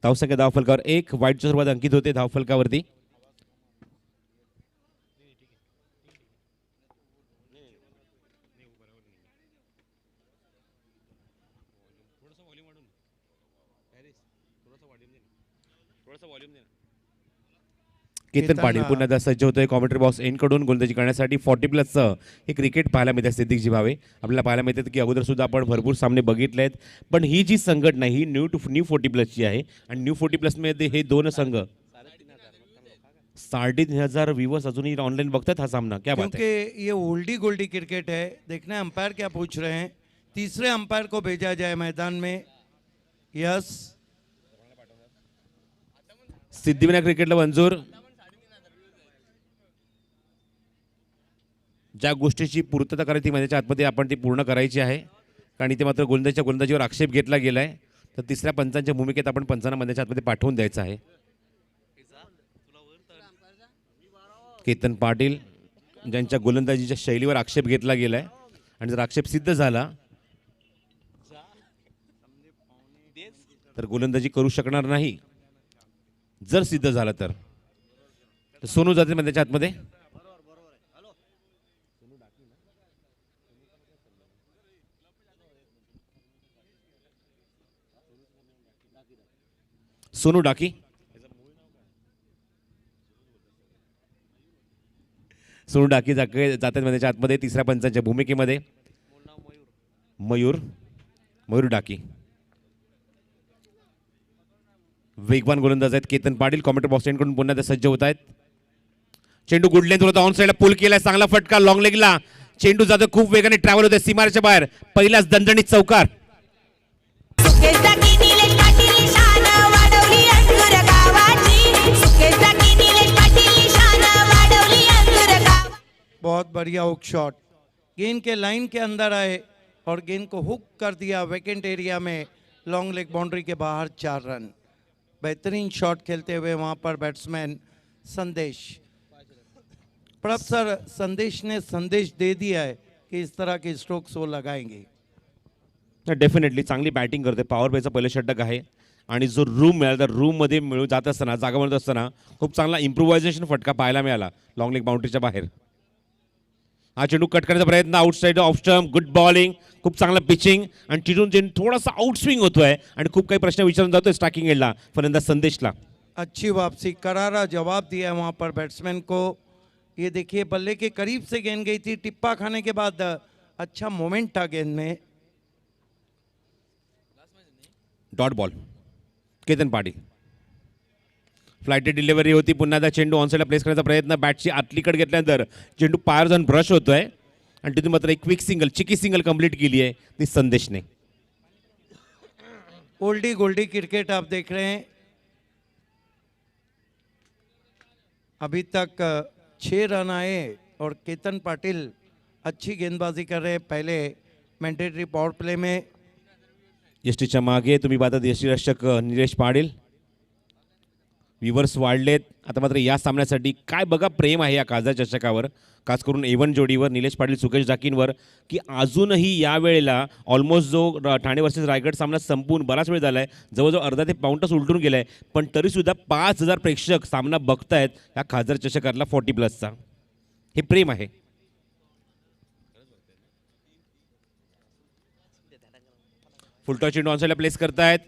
धावसंख्या धावफलकावर 1 वाईटच्या स्वरूपात अंकित होते धावफलकावरती. केतन पाटील पुन्हा एकदा सज्ज होतोय कॉमेंट्री बॉक्स एंड कडून गोलंदाजी करण्यासाठी 40+ हे क्रिकेट पाहायला मिळते. सिद्दीकजी भावे आपल्याला पाहायला मिळते की अगोदर सुद्धा आपण भरपूर सामने बघितले आहेत, पण ही जी संघटना ही न्यू 40+ ची आहे आणि न्यू 40+ मध्ये हे दोन संघ 3,500 व्यूवर्स अजूनही ऑनलाइन बघतात हा सामना. क्या बात है. क्योंकि ये ओल्डी गोल्डी क्रिकेट है. देखना है अंपायर क्या पूछ रहे हैं. तीसरे अंपायर को भेजा जाए मैदान में. यस, सिद्धिविनायक क्रिकेटला मंजूर. ज्या गोष्टीची पूर्तता करायची मैदानाच्या आतमध्ये आपण ती पूर्ण करायची आहे, कारण इथे मात्र गोलंदाजीवर आक्षेप घेतला गेलाय. तर तिसऱ्या पंचांच्या भूमिकेत आपण पंचांना मैदानाच्या आतमध्ये पाठवून द्यायचं आहे. केतन पाटील ज्यांच्या गोलंदाजीच्या शैलीवर आक्षेप घेतला गेलाय आणि जर आक्षेप सिद्ध झाला तर गोलंदाजी करू शकणार नाही. जर सिद्ध झाला तर सोनू जाते मैदानाच्या आतमध्ये. सोनू डाकी जातात मैदानाच्या आतमध्ये तिसऱ्या पंचांच्या भूमिकेमध्ये. मयूर डाकी वेगवान गोलंदाज आहेत. केतन पाटील कॉमेंट्री बॉक्स कडून पुन्हा सज्ज होत आहेत. चेंडू गुड लेंथ होता, ऑन साइडला पुल केलाय, चांगला फटका लॉंग लेगला. चेंडू जातो खूप वेगाने ट्रॅव्हल होते सीमारेच्या बाहेर. पहिलाच दणदणीत चौकार. बहुत बढ़िया हुक शॉट. गेंद के लाइन के अंदर आए और गेंद को हुक कर दिया वेकेंट एरिया में. लॉन्ग लेग बाउंड्री के बाहर 4 रन. बेहतरीन शॉट खेलते हुए वहां पर बैट्समैन संदेश. प्रभ सर, संदेश ने संदेश दे दिया है कि इस तरह के स्ट्रोक्स वो लगाएंगे. डेफिनेटली चांगली बॅटिंग करते. पॉवर प्लेचा पहिलं षटक आहे आणि जो रूम मिळाला तर रूममध्ये मिळून जात असताना जागा मिळत असताना खूप चांगला इम्प्रोव्हायझेशन फटका पाहायला मिळाला लॉंग लेग बाउंड्रीच्या बाहेर. हा चेंडू कट करण्याचा प्रयत्न outside off stump. Good bowling, खूप चांगला पिचिंग आणि तिथून चेंडू थोडासा आउट स्विंग होतोय आणि खूप काही प्रश्न विचारून जातोय स्ट्रायकिंग एंडला फलंदाज संदेशला. अच्छी वापसी, करारा जवाब दिया वहां पर बैट्समैन को. ये देखिए बल्ले के करीब से गेंद गई थी. टिप्पा खाने के बाद अच्छा मोमेंट था गेंद में. Dot ball. Ketan Patil flighted delivery होती. पुन्हा एकदा चेंडू ऑनसाइडला प्लेस करण्याचा प्रयत्न. बॅटची आतली कट घेतल्यानंतर चेंडू पायावर जाऊन ब्रश होतोय आणि तिथून मात्र एक क्विक सिंगल चिकी सिंगल कंप्लीट केली आहे ती संदेशने. ओल्डी गोल्डी क्रिकेट आप देख रहे हैं. अभी तक 6 रन आए और केतन पाटिल अच्छी गेंदबाजी कर रहे हैं पहले मैंडेटरी पावर प्ले में. यष्टीच्या मागे तुम्ही पाहता यष्टीरक्षक निलेश पाटील. व्ह्यूवर्स वाढलेत आता मात्र या सामन्यासाठी. काय बघा प्रेम आहे या खासदार चषकावर, खास करून A1 जोडीवर निलेश पाटील सुकेश डाकींवर, की अजूनही या वेळेला ऑलमोस्ट जो ठाणे वर्सेस रायगड सामना संपून बराच वेळ झाला आहे, जवळजवळ अर्धा ते पाऊण तास उलटून गेला आहे, पण तरीसुद्धा 5,000 प्रेक्षक सामना बघतायत या खासदार चषकातला 40+चा. हे प्रेम आहे. फुलटॉस चेंडू ऑनसाइडला प्लेस करतायत.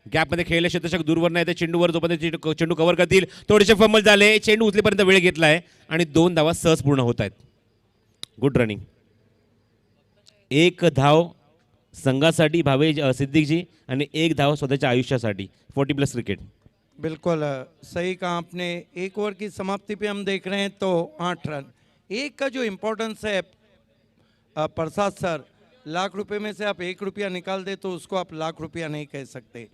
गॅपमध्ये खेळले शतशक दूरवर नाही ते चेंडूवर जोपर्यंत चेंडू कव्हर करतील थोडेसे फंबल झाले. चेंडू उचलेपर्यंत वेळ घेतलाय आणि 2 धावा सहज पूर्ण होत आहेत. Good running. 1 धाव संघासाठी भावे सिद्दीकजी आणि 1 धाव स्वतःच्या आयुष्यासाठी. 40+ क्रिकेट. बिल्कुल सही कहा आपने. 1 ओवर की समाप्ति पे हम देख रहे हैं तो 8 रन. एक का जो इम्पोर्टेंस है प्रसाद सर, लाख रुपए में से आप 1 रुपया निकाल दे तो उसको आप लाख रुपया नहीं कह सकते.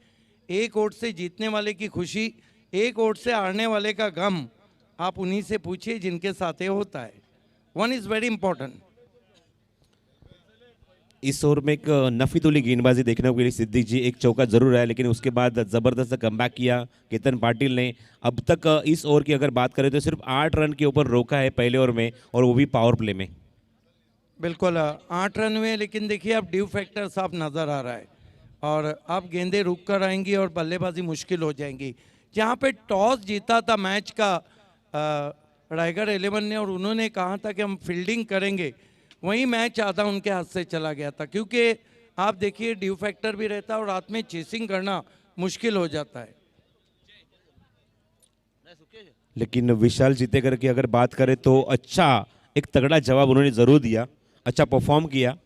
1 वोट से जीतने वाले की खुशी, 1 वोट से हारने वाले का गम आप उन्हीं से पूछिए जिनके साथ ये होता है. One is very important. Is over में एक नफीतुली गेंदबाजी देखने को मिली सिद्दीक जी. एक चौका जरूर है लेकिन उसके बाद ज़बरदस्त कमबैक किया केतन पाटिल ने. अब तक इस ओवर की अगर बात करें तो सिर्फ 8 रन के ऊपर रोका है पहले ओवर में, और वो भी पावर प्ले में. बिल्कुल 8 रन हुए, लेकिन देखिए अब ड्यू फैक्टर साफ नज़र आ रहा है और अब गेंदें रुक कर आएंगी और बल्लेबाजी मुश्किल हो जाएंगी। जहाँ पे टॉस जीता था मैच का रायगढ़ 11 ने और उन्होंने कहा था कि हम फील्डिंग करेंगे, वहीं मैच आधा उनके हाथ से चला गया था, क्योंकि आप देखिए ड्यू फैक्टर भी रहता है और रात में चेसिंग करना मुश्किल हो जाता है। लेकिन विशाल जीतेकर की अगर बात करें तो अच्छा एक तगड़ा जवाब उन्होंने ज़रूर दिया, अच्छा परफॉर्म किया,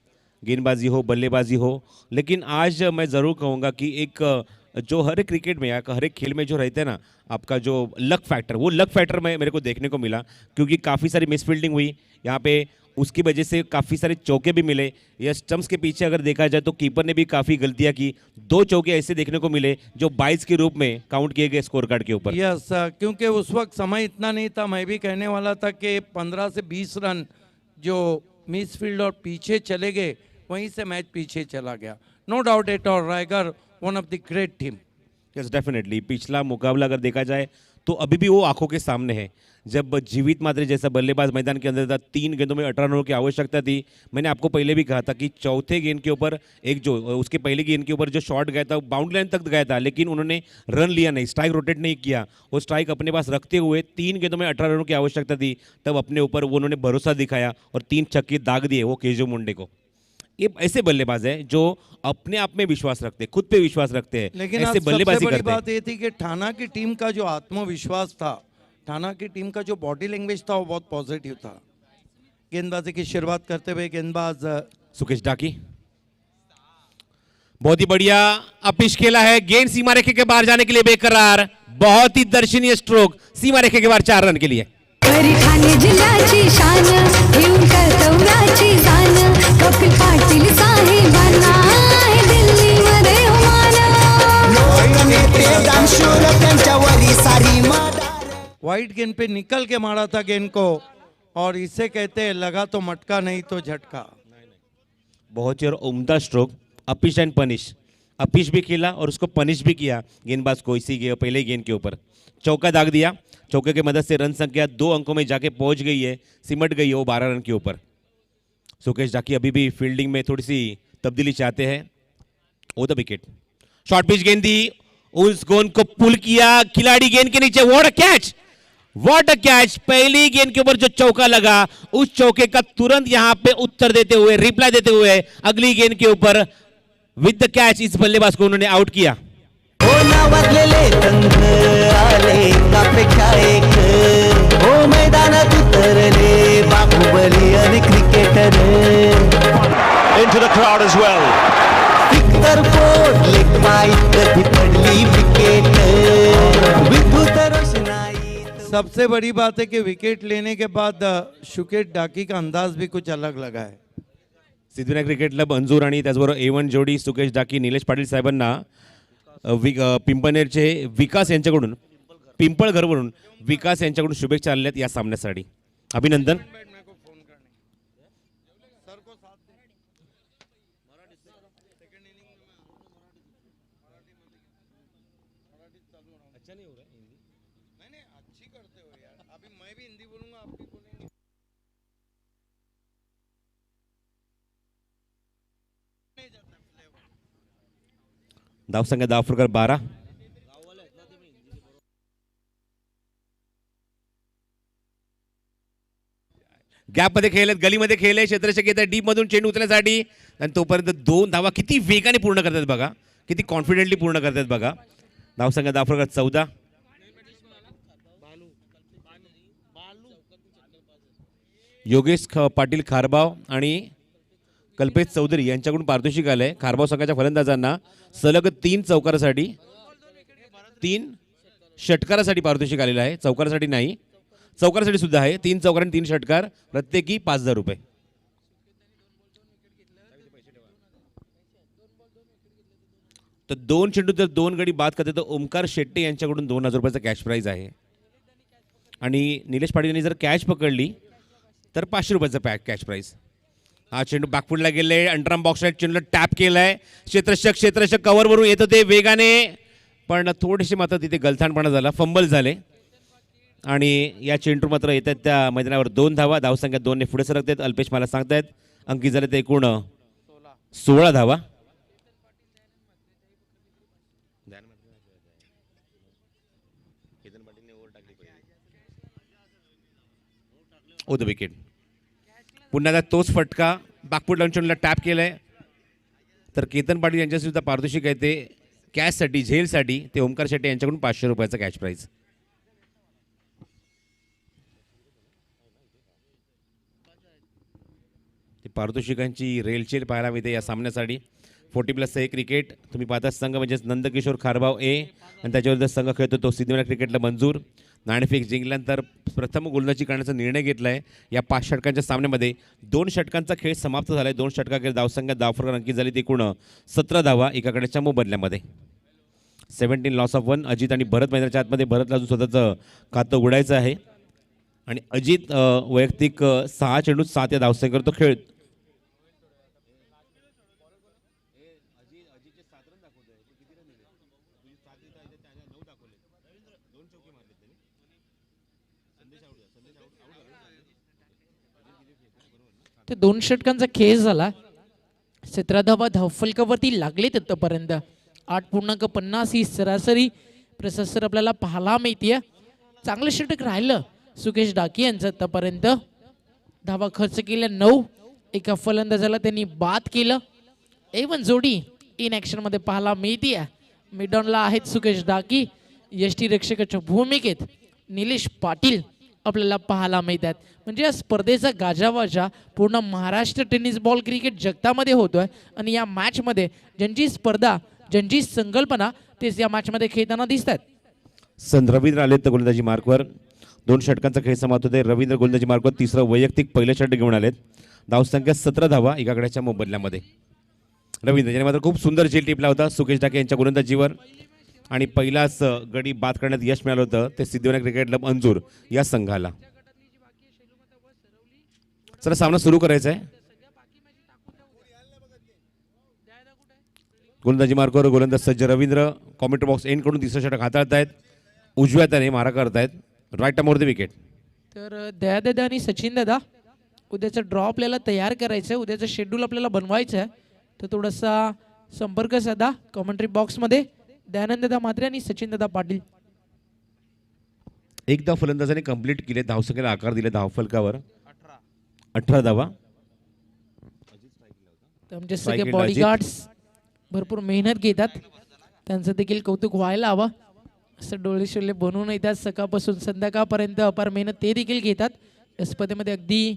गेंदबाजी हो बल्लेबाजी हो। लेकिन आज मैं ज़रूर कहूँगा कि एक जो हर एक क्रिकेट में या हर एक खेल में जो रहते हैं ना, आपका जो लक फैक्टर, वो लक फैक्टर में मेरे को देखने को मिला, क्योंकि काफ़ी सारी मिसफील्डिंग हुई यहाँ पे, उसकी वजह से काफ़ी सारे चौके भी मिले। या स्टंप्स के पीछे अगर देखा जाए तो कीपर ने भी काफ़ी गलतियाँ की, 2 चौके ऐसे देखने को मिले जो 22 के रूप में काउंट किए गए स्कोर कार्ड के ऊपर। यस, क्योंकि उस वक्त समय इतना नहीं था। मैं भी कहने वाला था कि 15 से 20 रन जो मिस फील्ड और पीछे चले गए, वहीं से मैच पीछे चला गया। No doubt at all, Raigarh one of the great team. Yes definitely, पिछला मुकाबला अगर देखा जाए तो अभी भी वो आंखों के सामने है। जब जीवित मात्रे जैसा बल्लेबाज मैदान के अंदर था, 3 गेंदों में 18 रनों की आवश्यकता थी। मैंने आपको पहले भी कहा था कि चौथे गेंद के ऊपर एक जो उसके पहले गेंद के ऊपर जो शॉट गया था वो बाउंड्री लाइन तक गया था, लेकिन उन्होंने रन लिया नहीं, स्ट्राइक रोटेट नहीं किया। वो स्ट्राइक अपने पास रखते हुए 3 गेंदों में 18 रनों की आवश्यकता थी, तब अपने ऊपर वो उन्होंने भरोसा दिखाया और 3 छक्के दाग दिए वो केजो मुंडे को। ये ऐसे बल्लेबाज हैं जो अपने आप में विश्वास रखते हैं, खुद पे विश्वास रखते हैं, लेकिन आज ऐसे सबसे बल्लेबाजी बड़ी करते हैं। बात ये थी कि ठाना की टीम का जो आत्मविश्वास था, ठाना की टीम का जो बॉडी लैंग्वेज था, वो बहुत पॉजिटिव था। गेंदबाजी की शुरुआत करते हुए गेंदबाज सुकेश डाकी बहुत ही बढ़िया अपिश खेला है, गेंद सीमा रेखे के बाहर जाने के लिए बेकरार, बहुत ही दर्शनीय स्ट्रोक, सीमा रेखे के बाहर 4 रन के लिए। खरी ठाणे जिल्ह्याची शान येऊन कर्तव्याची जाण कपिल पाटील साहेबांना आहे दिल्लीमध्ये वाइट गेंद पे निकल के मारा था गेंद को, और इसे कहते हैं लगा तो मटका नहीं तो झटका। बहुत ही और उम्दा stroke, uppish end punish, uppish भी खेला और उसको पनिश भी किया गेंदबाज को इसी के पहले गेंद के ऊपर। चौका दाग दिया, चौके की मदद से रन संख्या 2 अंकों में जाके पहुंच गई है, सिमट गई है वो 12 रन के ऊपर। सुकेश जाकी अभी भी फील्डिंग में थोड़ी सी तब्दीली चाहते हैं। ओ द विकेट, शॉर्ट पिच गेंद दी, उस गेंद को पुल किया, खिलाड़ी गेंद के नीचे, what a catch, what a catch. पहली गेंद के ऊपर जो चौका लगा, उस चौके का तुरंत यहां पे उत्तर देते हुए, रिप्लाई देते हुए अगली गेंद के ऊपर विद द कैच इस बल्लेबाज को उन्होंने आउट किया। नावाजलेले रंग आले एकापेक्षा एक, हो मैदानात उतरले बाहुबली आणि cricketer, into the crowd as well. विक्टर फोडले माईत कधी पडली विकेट, विद्युत रोषणाई। सबसे बड़ी बात है कि विकेट लेने के बाद शुकेश डाकी का अंदाज भी कुछ अलग लगा है। सिद्धिविनायक क्रिकेट क्लब अंजूर आणि त्याचबरोबर A1 जोडी सुकेश डाकी निलेश पाटील साहेबांना पिंपळनेरचे विकास यांच्याकडून, पिंपळघरवरून विकास यांच्याकडून शुभेच्छा आलेल्या या सामन्यासाठी, अभिनंदन। धाव संख्या 10 फुटकर 12, गॅप मध्ये खेळलेत, गलीमध्ये खेळले, क्षेत्ररक्षक येतात डीप मधून चेंडू उचलण्यासाठी आणि तोपर्यंत 2 धावा किती वेगाने पूर्ण करतात बघा, किती कॉन्फिडेंटली पूर्ण करतात बघा। धाव संख्या 10 फुटकर 14, योगेश पाटील खारबाव आणि कल्पेश चौधरी यांच्याकडून पारितोषिक आलंय खारबाव संघाच्या फलंदाजांना सलग 3 चौकारासाठी, 3 षटकारासाठी पारितोषिक आलेलं आहे, चौकारासाठी नाही, चौकारासाठी सुद्धा आहे। 3 चौकार आणि 3 षटकार, प्रत्येकी 5000 रुपये। तर 2 चेंडू जर 2 गडी बाद करते तर ओमकार शेट्टे यांच्याकडून 2000 रुपयाचा कॅश प्राइज आहे, आणि निलेश पाटील यांनी जर कॅच पकडली तर 500 रुपयाचा कॅश प्राइज। हा चेंडू बॅकफुटला गेले, अंडरआर्म बॉक्स चेंडूला टॅप केलाय, क्षेत्ररक्षक कव्हरवरून येत होते वेगाने, पण थोडेसे मात्र तिथे गलथानपणा झाला, फंबल झाले, आणि या चेंडू मात्र येतात त्या मैदानावर 2 धावा, धावसंख्या 2 ने पुढे सरकतात। अल्पेश मला सांगतायत अंकित झाले ते एकूण 16 धावा। ओ द विकेट. पुन्हा एकदा तोच फटका बागपूर लंचनला टॅप केलाय. तर केतन पाटील यांच्या सुद्धा पारितोषिक आहे ते कॅशसाठी झेलसाठी ते ओमकार शेट्टी यांच्याकडून 500 रुपयाचं कॅश प्राईज. ते पारितोषिकांची रेलचेल पाहायला मिळते या सामन्यासाठी. 40+1 क्रिकेट तुम्ही पाहता. संघ म्हणजेच नंदकिशोर खारबाव ए आणि त्याच्यावर संघ खेळतो तो सिद्धिविनायक क्रिकेटला मंजूर. नाणेफेक जिंकल्यानंतर प्रथम गोलंदाजी करण्याचा निर्णय घेतला आहे. या 5 षटकांच्या सामन्यामध्ये 2 षटकांचा खेळ समाप्त झाला आहे. 2 षटकाखेर धावसंख्या धावफरक अंकित झाली. एकूण 17 धावा एकाकडेच्या मोबदल्यामध्ये. 17 लॉस ऑफ 1. अजित आणि भरत मैदानाच्या आतमध्ये. भरतला अजून स्वतःचं खातं उघडायचं आहे आणि अजित वैयक्तिक 6 चेंडूत 7 या धावसंख्येवर तो खेळ. ते 2 षटकांचा खेळ झाला. 17 धावा धावफलकावरती लागलेत आतापर्यंत. 8.50 ही सरासरी प्रशस्तर आपल्याला पाहायला मिळते. चांगलं षटक राहिलं सुकेश डाके यांचं आतापर्यंत. धावा खर्च केल्या 9. एका फलंदाजाला त्यांनी बाद केलं. एवन जोडी इन ॲक्शनमध्ये पाहायला मिळते. मिडॉनला आहेत सुकेश डाके. यष्टीरक्षकाच्या भूमिकेत निलेश पाटील आपल्याला पाहायला मिळतात. म्हणजे या स्पर्धेचा गाजावाजा पूर्ण महाराष्ट्र टेनिस बॉल क्रिकेट जगतामध्ये होतोय आणि या मॅचमध्ये ज्यांची स्पर्धा ज्यांची संकल्पना तेच या मॅचमध्ये खेळताना दिसतात. रवींद्र आले तर गोलंदाजी मार्कवर. 2 षटकांचा खेळ समाप्त होते. रवींद्र गोलंदाजी मार्कवर तिसरं वैयक्तिक पहिलं षटक घेऊन आलेत. धावसंख्या 17 धावा एकाकड्याच्या मोबदल्यामध्ये. रवींद्र ज्याने मात्र खूप सुंदर झेल टिपला होता सुकेश डाके यांच्या गोलंदाजीवर आणि पहिलाच गडी बाद करण्यात यश मिळालं होतं ते सिद्धिविनायक क्रिकेट क्लब अंजूर या संघाला. चला सामना सुरू करायचा आहे. गोलंदाजी मार्कवर गोलंदाज सज्ज रवींद्र. कॉमेंट्री बॉक्स एंड कडून तिसरं षटक हाताळतायत. उजव्या त्याने मारा करतायत. Right more the wicket. तर दयादादा आणि सचिन दादा उद्याचा ड्रॉ आपल्याला तयार करायचं आहे. उद्याचं शेड्यूल आपल्याला बनवायचं आहे. तर थोडासा संपर्क साधा कॉमेंट्री बॉक्समध्ये. दयानंद दादा म्हात्रे आणि सचिन दादा पाटील. एकदा फलंदाजाने कंप्लीट केले. धावसंख्येला आकार दिले धावफलकावर 18 धावा. तर आमचे सगळे बॉडीगार्ड्स भरपूर मेहनत घेतात. त्यांचं देखील कौतुक व्हायला हवं. असं डोळे शोले बनवून येतात सकाळपासून संध्याकाळपर्यंत अपार मेहनत ते देखील घेतात. या स्पर्धेमध्ये अगदी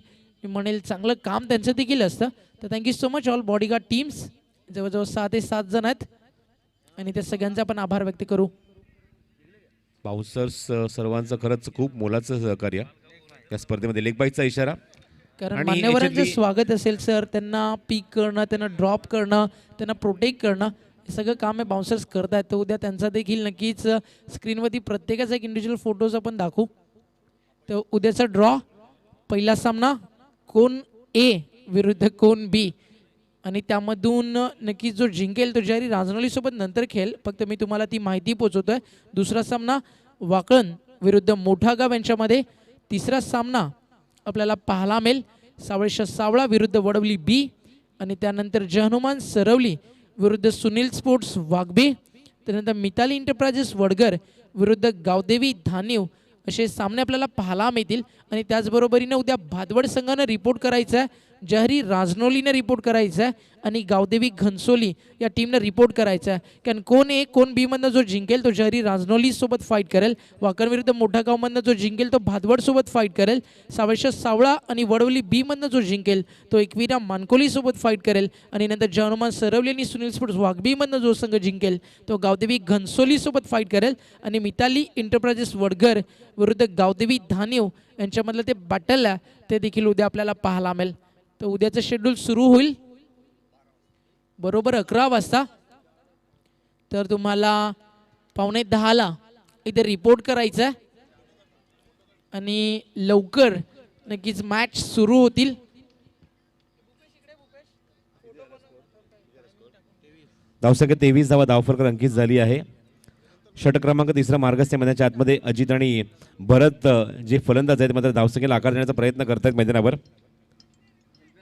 मी म्हणेल चांगलं काम त्यांचं देखील असतं. तर thank you so much all bodyguard teams. जवळजवळ 6 ते 7 जण आहेत आणि त्या सगळ्यांचा आपण आभार व्यक्त करू. बाउन्सर्स सर्वांचं खरंच खूप मोलाचं सहकार्य या स्पर्धेमध्ये. लेग बाईचा इशारा. कारण आणि मान्यवरांचं याच्यातली- स्वागत असेल सर. त्यांना पीक करणं, त्यांना ड्रॉप करणं, त्यांना प्रोटेक्ट करणं हे सगळं काम हे बाउन्सर्स करतायत. तर उद्या त्यांचा देखील नक्कीच स्क्रीनवरती प्रत्येकाचा एक इंडिव्हिज्युअल फोटोज आपण दाखवू. तर उद्याचा ड्रॉ पहिला सामना कोण ए विरुद्ध कोण बी आणि त्यामधून नक्कीच जो जिंकेल तो जरी राजनोलीसोबत नंतर खेळेल. फक्त मी तुम्हाला ती माहिती पोचवतोय. दुसरा सामना वाकळण विरुद्ध मोठा गाव यांच्यामध्ये. तिसरा सामना आपल्याला पाहायला मिळेल सावळेश्वर सावळा विरुद्ध वडवली बी आणि त्यानंतर जहनुमान सरवली विरुद्ध सुनील स्पोर्ट्स वाघबी. त्यानंतर मिताली एंटरप्राइजेस वडगर विरुद्ध गावदेवी धानीव असे सामने आपल्याला पाहायला मिळतील. आणि त्याचबरोबरीने उद्या भादवड संघानं रिपोर्ट करायचं आहे, जहरी राजनोलीनं रिपोर्ट करायचं आहे आणि गावदेवी घनसोली या टीमनं रिपोर्ट करायचं आहे. कारण कोण ए कोण बीमधनं जो जिंकेल तो जहरी राजनोलीसोबत फाईट करेल. वाकण विरुद्ध मोठा गावमधनं जो जिंकेल तो भादवडसोबत फाईट करेल. सावळेश्वर सावळा आणि वडवली बीमधनं जो जिंकेल तो एकविरा मानकोलीसोबत फाईट करेल. आणि नंतर जहनुमान सरवली आणि सुनील स्पोर्ट्स वाघबीमधनं जो संघ जिंकेल तो गावदेवी घनसोलीसोबत फाईट करेल. आणि मिताली एंटरप्राइजेस वडगर विरुद्ध गावदेवी धानीव यांच्यामधलं ते बॅटल आहे ते देखील उद्या आपल्याला पाहायला मिळेल. तर उद्याचं शेड्यूल सुरू होईल बरोबर 11 वाजता. तर तुम्हाला 9:45 इथे रिपोर्ट करायचं आहे आणि लवकर नक्कीच मॅच सुरू होतील. धावसंख्या 23 धावा धावफलक अंकित झाली आहे. षटक क्रमांक 3 मार्गस्थ मैदानाच्या आतमध्ये अजित आणि भरत जे फलंदाज आहेत मात्र धावसंख्येला आकार देण्याचा प्रयत्न करतायत मैदानावर.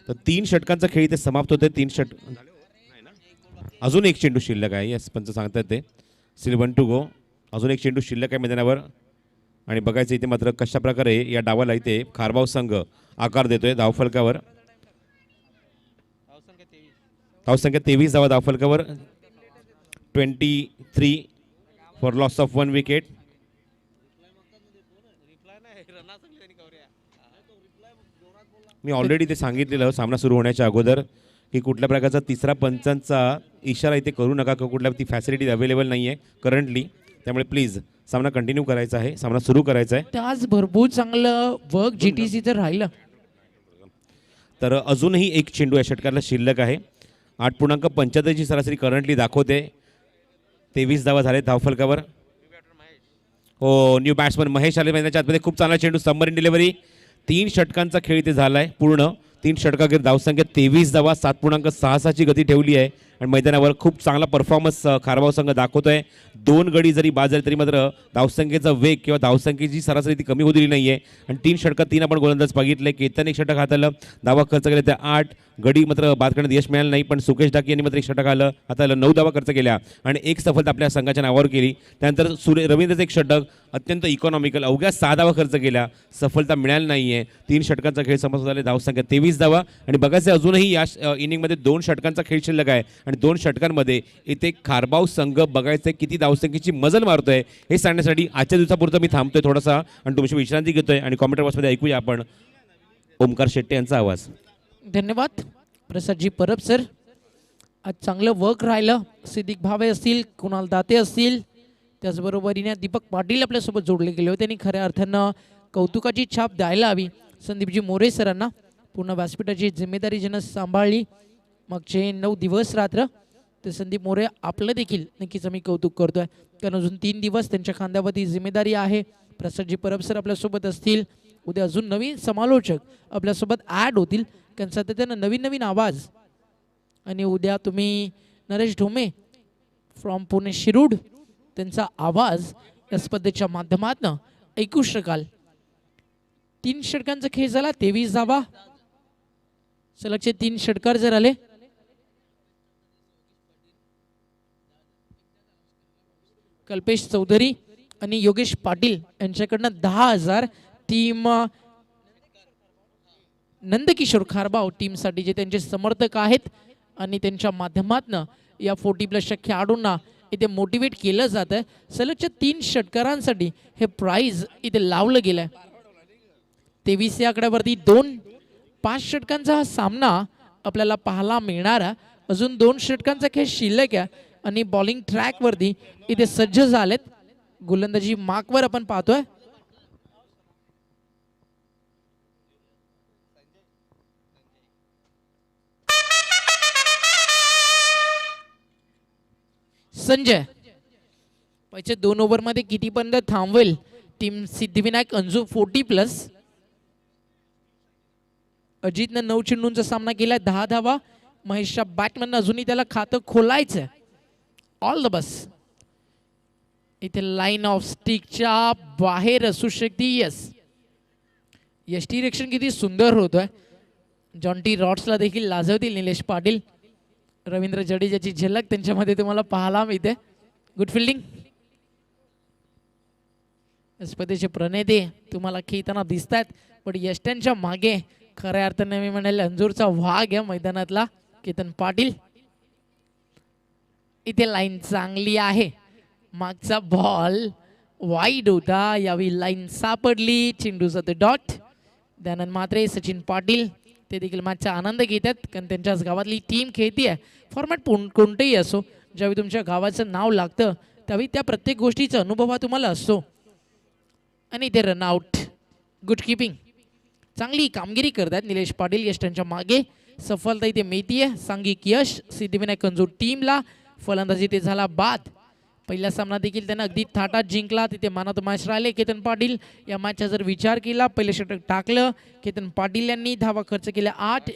तर 3 षटकांचा खेळ इथे समाप्त होते. 3 षटक अजून एक चेंडू शिल्लक आहे. यस पंच सांगतात ते. 1 to go. अजून एक चेंडू शिल्लक आहे मैदानावर. आणि बघायचं इथे मात्र कशा प्रकारे या डावाला इथे खारबाव संघ आकार देतोय धावफलकावर. धावसंख्या 23 धावा धावफलकावर. 23 for loss of 1 wicket. Me already ते सांगितलेलं सामना सुरू होण्याच्या अगोदर की कुठल्या प्रकारचा तिसरा पंचांचा इशारा इथे करू नका, की कुठल्या ती फॅसिलिटी अवेलेबल नाही आहे करंटली. त्यामुळे प्लीज सामना कंटिन्यू करायचा आहे, सामना सुरू करायचा आहे. त्याच भरपूर चांगलं वर्क GTC जर राहिलं तर अजूनही एक चेंडू या षटकाला शिल्लक आहे. 8.75ची सरासरी करंटली दाखवते. 23 धावा झाले धावफलकावर. हो, न्यू बॅट्समन महेश आले मैदानाच्या आतमध्ये. खूप चांगला चेंडू, सबमरीन डिलिव्हरी. 3 षटकांचा खेळ इथे झाला आहे पूर्ण. 3 षटकाखेर धावसंख्या 23 धावा, 7.66ची गती ठेवली आहे आणि मैदानावर खूप चांगला परफॉर्मन्स खारबाव संघ दाखवतोय. 2 गडी जरी बाद झाले तरी मात्र धावसंख्येचा वेग किंवा धावसंख्येची सरासरी ती कमी होऊ दिली नाही आहे. आणि 3 षटकात 3 आपण गोलंदाज बघितले. केतन एक षटक हाताळलं, धावा खर्च केले त्या 8 गडी मात्र बाद करण्यात यश मिळालं नाही. पण सुकेश डाके यांनी मात्र एक षटक हाताळलं, 9 धावा खर्च केल्या आणि एक सफलता आपल्या संघाच्या नावावर केली. त्यानंतर रवींद्रचं एक षटक अत्यंत इकॉनॉमिकल, अवघ्या 6 धावा खर्च केल्या, सफलता मिळाली नाही आहे. 3 षटकांचा खेळ समाप्त झाला, धावसंख्या 23 धावा. आणि बघायचं अजूनही या इनिंगमध्ये 2 षटकांचा खेळ शिल्लक आहे आणि 2 षटकांमध्ये इथे खारबाव संघ बघायचं किती धावसंख्येची मजल मारतोय हे सांगण्यासाठी आजच्या दिवसापुरतं मी थांबतोय थोडासा आणि तुमची विश्रांती घेतोय. आणि कॉमेंटर बॉक्समध्ये ऐकूया आपण ओमकार शेट्टे यांचा आवाज. धन्यवाद प्रसादजी परब सर. आज चांगलं वर्क राहिलं. सिद्दीक भावे असतील, कुणाल दाते असतील, त्याचबरोबरीने दीपक पाटील आपल्यासोबत जोडले गेले होते आणि खऱ्या अर्थानं कौतुकाची छाप द्यायला हवी संदीपजी मोरे सरांना. पूर्ण व्यासपीठाची जिम्मेदारी ज्यानं सांभाळली मागचे 9 दिवस रात्र, ते संदीप मोरे आपलं देखील नक्कीच आम्ही कौतुक करतोय. कारण अजून 3 दिवस त्यांच्या खांद्यावरती जिम्मेदारी आहे. प्रसादजी परब सर आपल्यासोबत असतील. उद्या अजून नवीन समालोचक आपल्यासोबत ॲड होतील, कारण सातत्यानं नवीन नवीन आवाज. आणि उद्या तुम्ही नरेश ढोमे फ्रॉम पुणे शिरूड त्यांचा आवाज या स्पर्धेच्या माध्यमातून ऐकू शकाल. 3 षटकांचा खेळ झाला, 23 धावा. सलगचे 3 षटकार जर आले कल्पेश चौधरी आणि योगेश पाटील यांच्याकडनं 10,000. टीम नंदकिशोर खारबाव टीमसाठी जे त्यांचे समर्थक आहेत आणि त्यांच्या माध्यमातून या 40+ खेळाडूंना इथे मोटिवेट केलं जात आहे. सलगच्या 3 षटकारांसाठी हे प्राइज इथे लावलं गेलं आहे. 23 या आकड्यावरती 5 षटकांचा हा सामना आपल्याला पाहायला मिळणार. अजून 2 षटकांचा खेळ शिल्लक आहे आणि बॉलिंग ट्रॅकवरती इथे सज्ज झालेत. गोलंदाजी मार्कवर आपण पाहतोय. संजय पैसे 2 ओव्हरमध्ये कितीपर्यंत थांबवेल टीम सिद्धिविनायक अंजू 40+. अजितनं 9 चेंडूंचा सामना केला, 10 धावा. महेशच्या बॅटमॅन अजूनही त्याला खातं खोलायचं. All the best. इथे लाईन ऑफ स्टिकच्या बाहेर असू शकते. यस डिरेक्शन किती सुंदर होतोय. जॉन्टी रॉड्सला देखील लाजवतील निलेश पाटील. रवींद्र जडेजाची झलक त्यांच्यामध्ये तुम्हाला पाहायला मिळते. Good fielding. स्पर्धेचे प्रणेते तुम्हाला खेळताना दिसत आहेत, पण यष्ट्यांच्या मागे खऱ्या अर्थाने मी म्हणाल अंजूरचा वाघ आहे मैदानातला केतन पाटील. इथे लाईन चांगली आहे. मागचा बॉल वाईड होता, यावेळी लाईन सापडली. चेंडूचा ते डॉट. त्यानंतर मात्र सचिन पाटील ते देखील मॅचचा आनंद घेतात, कारण त्यांच्याच गावातली टीम खेळती आहे. फॉर्मॅट कोणतेही असो, ज्यावेळी तुमच्या गावाचं नाव लागतं त्यावेळी त्या प्रत्येक गोष्टीचा अनुभव हा तुम्हाला असतो. आणि ते रनआउट. Good keeping. चांगली कामगिरी करतात निलेश पाटील. यष्टांच्या मागे सफलता इथे मिळतीये. सांघिक यश सिद्धिविनायक अंजूर टीमला. फलंदाजी ते झाला बाद. पहिला सामना देखील त्यांना अगदी थाटात जिंकला. तिथे मानत मॅच राहिले केतन पाटील. या मॅचचा जर विचार केला, पहिले षटक टाकलं केतन पाटील यांनी, धावा खर्च केल्या 8.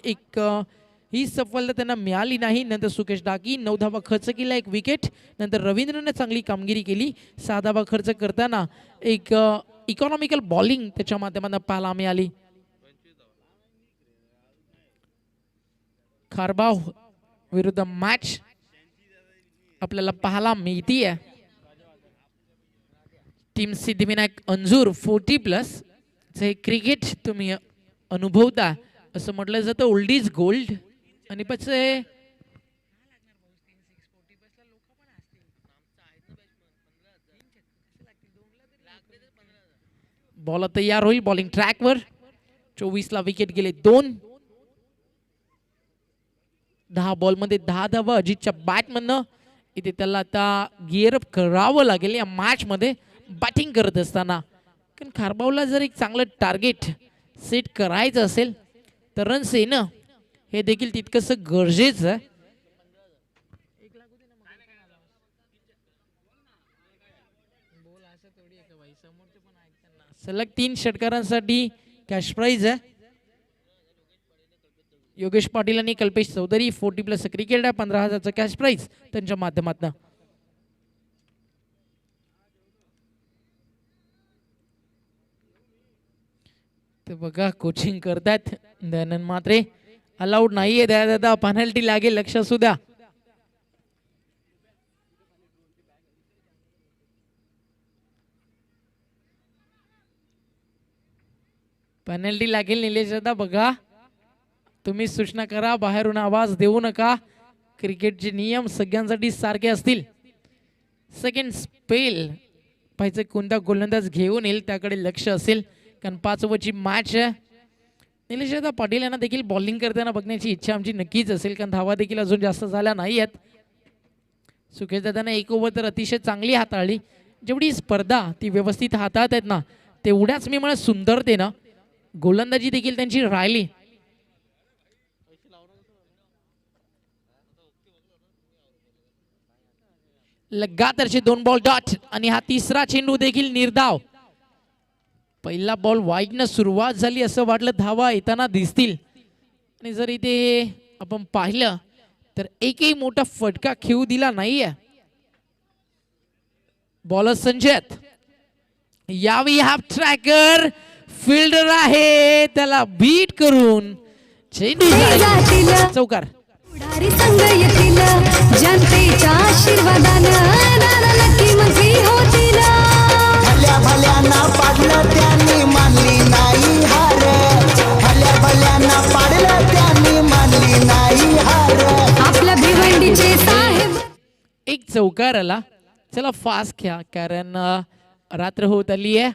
ही सफलता त्यांना मिळाली नाही. नंतर सुकेश डाकी 9 धावा खर्च केला, 1 विकेट. नंतर रवींद्रने चांगली कामगिरी केली. 6 धावा खर्च करताना एक इकॉनॉमिकल बॉलिंग त्याच्या माध्यमातून पाहायला मिळाली. खारबाव विरुद्ध मॅच आपल्याला पाहायला मिळतीये. टीम सिद्धिविनायक अंजूर 40+ हे क्रिकेट तुम्ही अनुभवता असं म्हटलं जातं. Old is gold. आणि पचे बॉल तयार होईल. बॉलिंग ट्रॅकवर 24ला विकेट गेले 2. 10 बॉलमध्ये 10 धावा अजितच्या बॅटमधनं. इथे त्याला आता गिअरअप करावं लागेल या मॅचमध्ये बॅटिंग करत असताना. कारण खारबावला जर एक चांगलं टार्गेट सेट करायचं असेल तर रन्स येणं हे देखील तितकंसं गरजेचं आहे. सलग 3 षटकारांसाठी कॅश प्राइज आहे. योगेश पाटील आणि कल्पेश चौधरी 40+ क्रिकेट आहे. 15,000चं कॅश प्राइज त्यांच्या माध्यमातून. ते बघा कोचिंग करतात दयानंद मात्रे. अलाउड नाहीये दादा. पेनल्टी लागेल. लक्ष असू द्या. पेनल्टी लागेल. निलेश दादा बघा तुम्ही सूचना करा. बाहेरून आवाज देऊ नका. क्रिकेटचे नियम सगळ्यांसाठी सारखे असतील. सेकंड स्पेल पाहिजे कोणता गोलंदाज घेऊन येईल त्याकडे लक्ष असेल. कारण 5 ओव्हरची मॅच आहे. निलेश दादा पाटील यांना देखील बॉलिंग करताना बघण्याची इच्छा आमची नक्कीच असेल. कारण धावा देखील अजून जास्त झाल्या नाही आहेत. सुकेश दादांना 1 ओव्हर तर अतिशय चांगली हाताळली. जेवढी स्पर्धा ती व्यवस्थित हाताळत आहेत ना तेवढ्याच मी म्हणत सुंदरतेनं गोलंदाजी देखील त्यांची राहिली. लगातारचे 2 बॉल डॉट आणि हा तिसरा चेंडू देखील निर्धाव. पहिला बॉल वाईडनं सुरुवात झाली असं वाटलं. धावा येताना दिसतील. आणि जर इथे आपण पाहिलं तर एकही मोठा फटका खेळू दिला नाहीये. बॉलर संजयत यावेळी हाफ ट्रॅकर फिल्डर आहे त्याला बीट करून चेंडू चौकार. पुढारी संघ येतील जनतेच्या आशीर्वादानं नक्की मंत्री होतील. भल्या भल्यांना पाडलं त्यांनी मानली नाही हार. भल्या भल्यांना पाडलं त्यांनी मानली नाही हार. आपल्या भिवंडीचे साहेब. एक चौकार आला. चला फास्ट घ्या कारण रात्र होत आली आहे.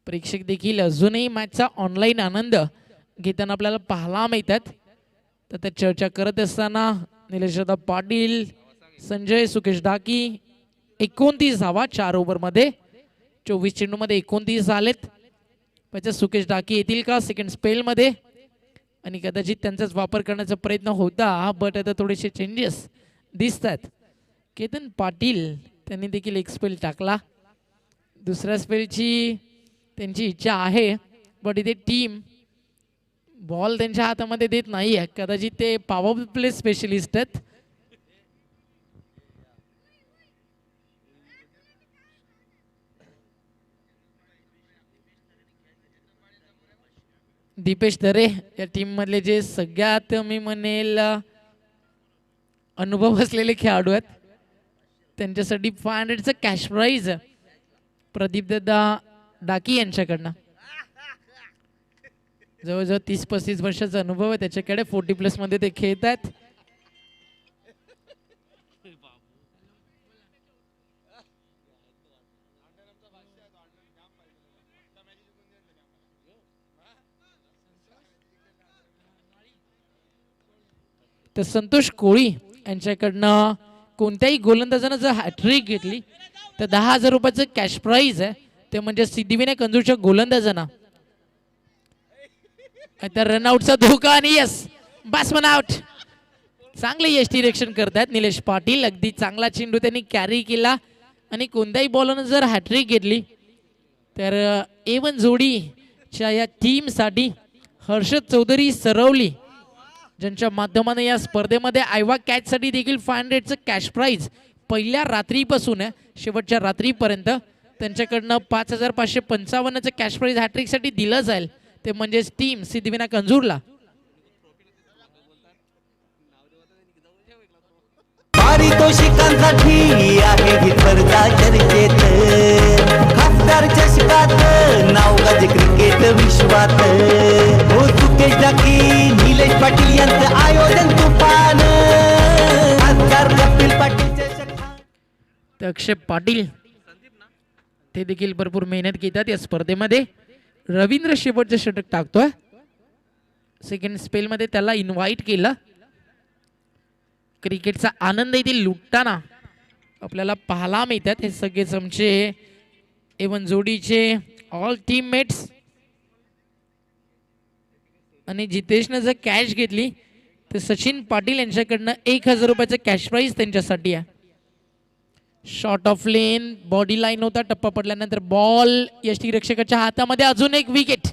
प्रेक्षक देखील अजूनही मॅचचा ऑनलाईन आनंद घेताना आपल्याला पाहायला मिळतात. तर त्या चर्चा करत असताना निलेश दादा पाटील संजय सुकेश डाकी 29 धावा 4 ओव्हरमध्ये. 24 चेंडूमध्ये 29 झालेत. त्याच्यात सुकेश डाकी येतील का सेकंड स्पेलमध्ये. आणि कदाचित त्यांचाच वापर करण्याचा प्रयत्न होता बट आता थोडेसे चेंजेस दिसतात. केतन पाटील त्यांनी देखील एक स्पेल टाकला. दुसऱ्या स्पेलची त्यांची इच्छा आहे बट इथे टीम बॉल त्यांच्या हातामध्ये देत नाही आहे. कदाचित ते पॉवर प्ले स्पेशलिस्ट आहेत. दीपेश दरे या टीम मधले जे सगळ्यात मी म्हणेल अनुभव असलेले खेळाडू आहेत. त्यांच्यासाठी 500चं कॅश प्राइज प्रदीप दादा डाकी यांच्याकडनं. जवळजवळ 30-35 वर्षाचा अनुभव आहे त्याच्याकडे. 40+ मध्ये ते खेळत आहेत. तर संतोष कोळी यांच्याकडनं कोणत्याही गोलंदाजानं जर हॅट्रिक घेतली तर 10,000 रुपयाचं कॅश प्राइज आहे. ते म्हणजे सिद्धिविनायक अंजूरच्या गोलंदाजांना. आता रनआउटचा धोका आणि यस बॅट्समन आउट. चांगले यष्टिरक्षण करतात निलेश पाटील. अगदी चांगला चेंडू त्यांनी कॅरी केला. आणि कोणत्याही बॉलरनं जर हॅट्रिक घेतली तर A1 जोडीच्या या टीमसाठी हर्षद चौधरी सरवली ज्यांच्या माध्यमाने या स्पर्धेमध्ये आयवा कॅचसाठी देखील 500चं कॅश प्राइज पहिल्या रात्रीपासून शेवटच्या रात्रीपर्यंत त्यांच्याकडनं 5,555चं कॅश प्राइज हॅट्रिकसाठी दिलं जाईल. ते म्हणजेच टीम सिद्धिविनायक अंजूरला. पारितोषिकांसाठी आहे ही स्पर्धा चर्चेत. माझे क्रिकेट विश्वात हो सुकेश टाकी निलेश पाटील यांचं आयोजन तुफान खासदार कपिल पाटील चषक तर अक्षय पाटील ते देखील भरपूर मेहनत घेतात या स्पर्धेमध्ये. रवींद्र शेवटचं षटक टाकतोय. सेकंड स्पेलमध्ये त्याला इन्व्हाइट केलं. क्रिकेटचा आनंद इथे लुटताना आपल्याला पाहायला मिळतात हे सगळे चमचे एवन जोडीचे ऑल टीममेट्स. आणि जितेशनं जर कॅच घेतली तर सचिन पाटील यांच्याकडनं 1000 रुपयाचं कॅश प्राईज त्यांच्यासाठी आहे. Short of lane body line होता. टप्पा पडल्यानंतर बॉल यष्टीरक्षकाच्या हातामध्ये. अजून एक विकेट.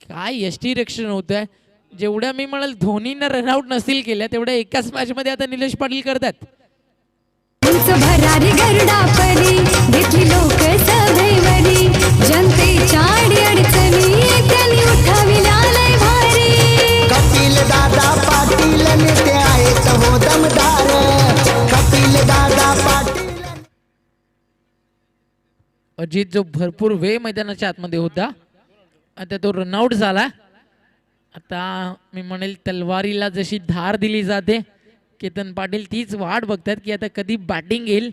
काय यष्टीरक्षण होत आहे. जेवढ्या मी म्हणाल धोनीनं रनआउट नसतील केल्या तेवढ्या एकाच मॅचमध्ये आता निलेश पाटील करतात. उंच भरारी गरुडा परी घेतली लोक सभेवरी जनतेच्या अडचणी त्यांनी उठविल्या लय भारी. कपिल दादा पाटील नेते आहेत हो दमदार कपिल दादा पाटील. अजित जो भरपूर वेळ मैदानाच्या आतमध्ये होता आता तो रनआउट झाला. आता मी म्हणेल तलवारीला जशी धार दिली जाते केतन पाटील तीच वाट बघतात की आता कधी बॅटिंग येईल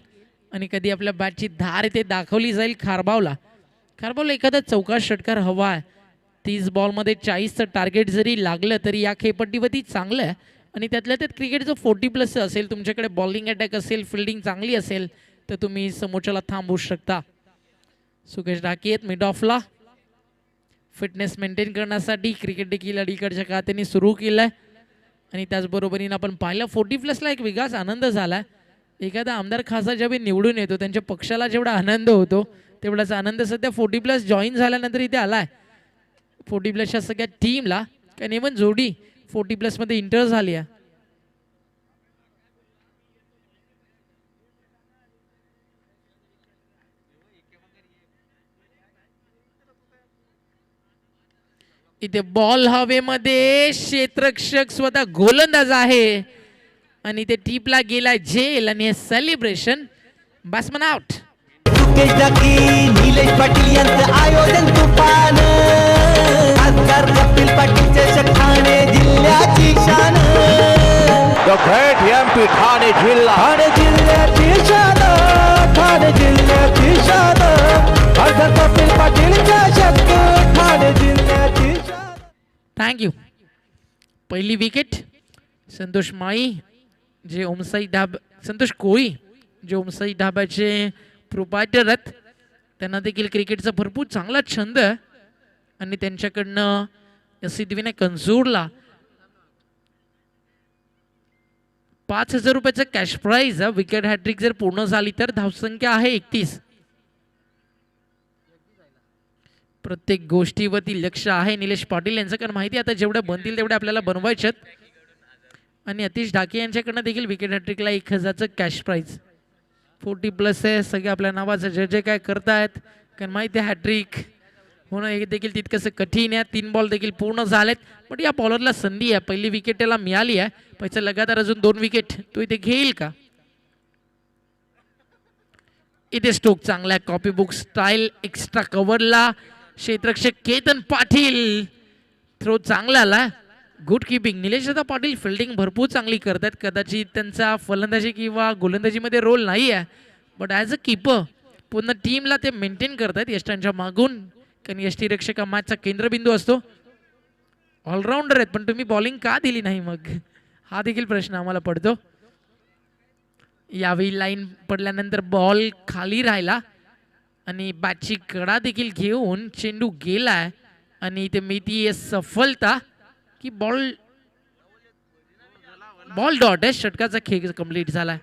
आणि कधी आपल्या बॅटची धार इथे दाखवली जाईल. खारबावला एखादा चौका षटकार हवा आहे. 30 बॉलमध्ये 40चं टार्गेट जरी लागलं तरी या खेळपट्टीवरती चांगलं आहे. आणि त्यातल्या त्यात क्रिकेटचं 40+ असेल तुमच्याकडे बॉलिंग अटॅक असेल फिल्डिंग चांगली असेल तर तुम्ही समोरच्याला थांबवू शकता. सुकेश ढाकी आहेत मिड ऑफला. फिटनेस मेंटेन करण्यासाठी क्रिकेट देखील अलीकडच्या काळात त्यांनी सुरू केलं आहे. आणि त्याचबरोबरीनं आपण पाहिलं 40+ला एक वेगळाच आनंद झाला. एखादा आमदार खासदार जेव्हा निवडून येतो त्यांच्या पक्षाला जेवढा आनंद होतो तेवढाच आनंद सध्या 40+ जॉईन झाल्यानंतर इथे आला आहे. 40+च्या सगळ्या टीमला कारण इव्हन जोडी 40+ मध्ये इंटर झाली आहे. इथे बॉल हवेमध्ये क्षेत्ररक्षक स्वतः गोलंदाज आहे आणि ते टीपला गेला जेल आणि हे सेलिब्रेशन. Batsman out. सुकेश टाकी निलेश पाटील यांचं आयोजन तुफान खासदार कपिल पाटील चषक ठाणे जिल्ह्याची शान. The great MP ठाणे जिल्हा. ठाणे जिल्ह्याची शान ठाणे जिल्ह्याची शान खासदार कपिल पाटील चषक ठाणे जिल्ह्याची शान. थँक्यू. पहिली विकेट संतोष माळी जे ओमसाई संतोष कोळी जे ओमसाई ढाब्याचे प्रोपायटर आहेत त्यांना देखील क्रिकेटचा भरपूर चांगला छंद आहे. आणि त्यांच्याकडनं सिद्धिविनायक कंजूरला 5000 रुपयाचं कॅश प्राईज आहे. विकेट हॅट्रिक जर पूर्ण झाली तर धावसंख्या आहे 31. प्रत्येक गोष्टीवरती लक्ष आहे निलेश पाटील यांचं कारण माहिती आता जेवढ्या बनतील तेवढ्या आपल्याला बनवायच्यात. आणि अतिश ढाके यांच्याकडनं देखील विकेट हॅट्रिकला 1000चं कॅश प्राईज. 40+ आहे. सगळे आपल्या नावाचं जे काय करतायत कारण माहिती आहे हॅट्रिक होणं हे देखील तितकंसं कठीण आहे. 3 बॉल देखील पूर्ण झालेत. पण या बॉलरला संधी आहे. पहिली विकेट त्याला मिळाली आहे. पैसा लगातार अजून 2 विकेट तो इथे घेईल का. इथे स्टोक चांगला आहे. कॉपी बुक स्टाईल एक्स्ट्रा कव्हरला क्षेत्ररक्षक केतन पाटील. थ्रो चांगला आला. Good keeping. Nilesh Patil fielding भरपूर चांगली करतात. कदाचित त्यांचा फलंदाजी किंवा गोलंदाजीमध्ये रोल नाही आहे बट ॲज अ कीपर पूर्ण टीमला ते मेंटेन करतात यष्टांच्या मागून कारण यष्टीरक्षक हा मॅचचा केंद्रबिंदू असतो. ऑलराऊंडर आहेत पण तुम्ही बॉलिंग का दिली नाही मग हा देखील प्रश्न आम्हाला पडतो. यावेळी लाईन पडल्यानंतर बॉल खाली राहिला आणि बॅटची कडा देखील घेऊन चेंडू गेलाय आणि इथे मिळती सफलता की बॉल डॉट आहे. षटकाचा खेळ कंप्लीट झालाय.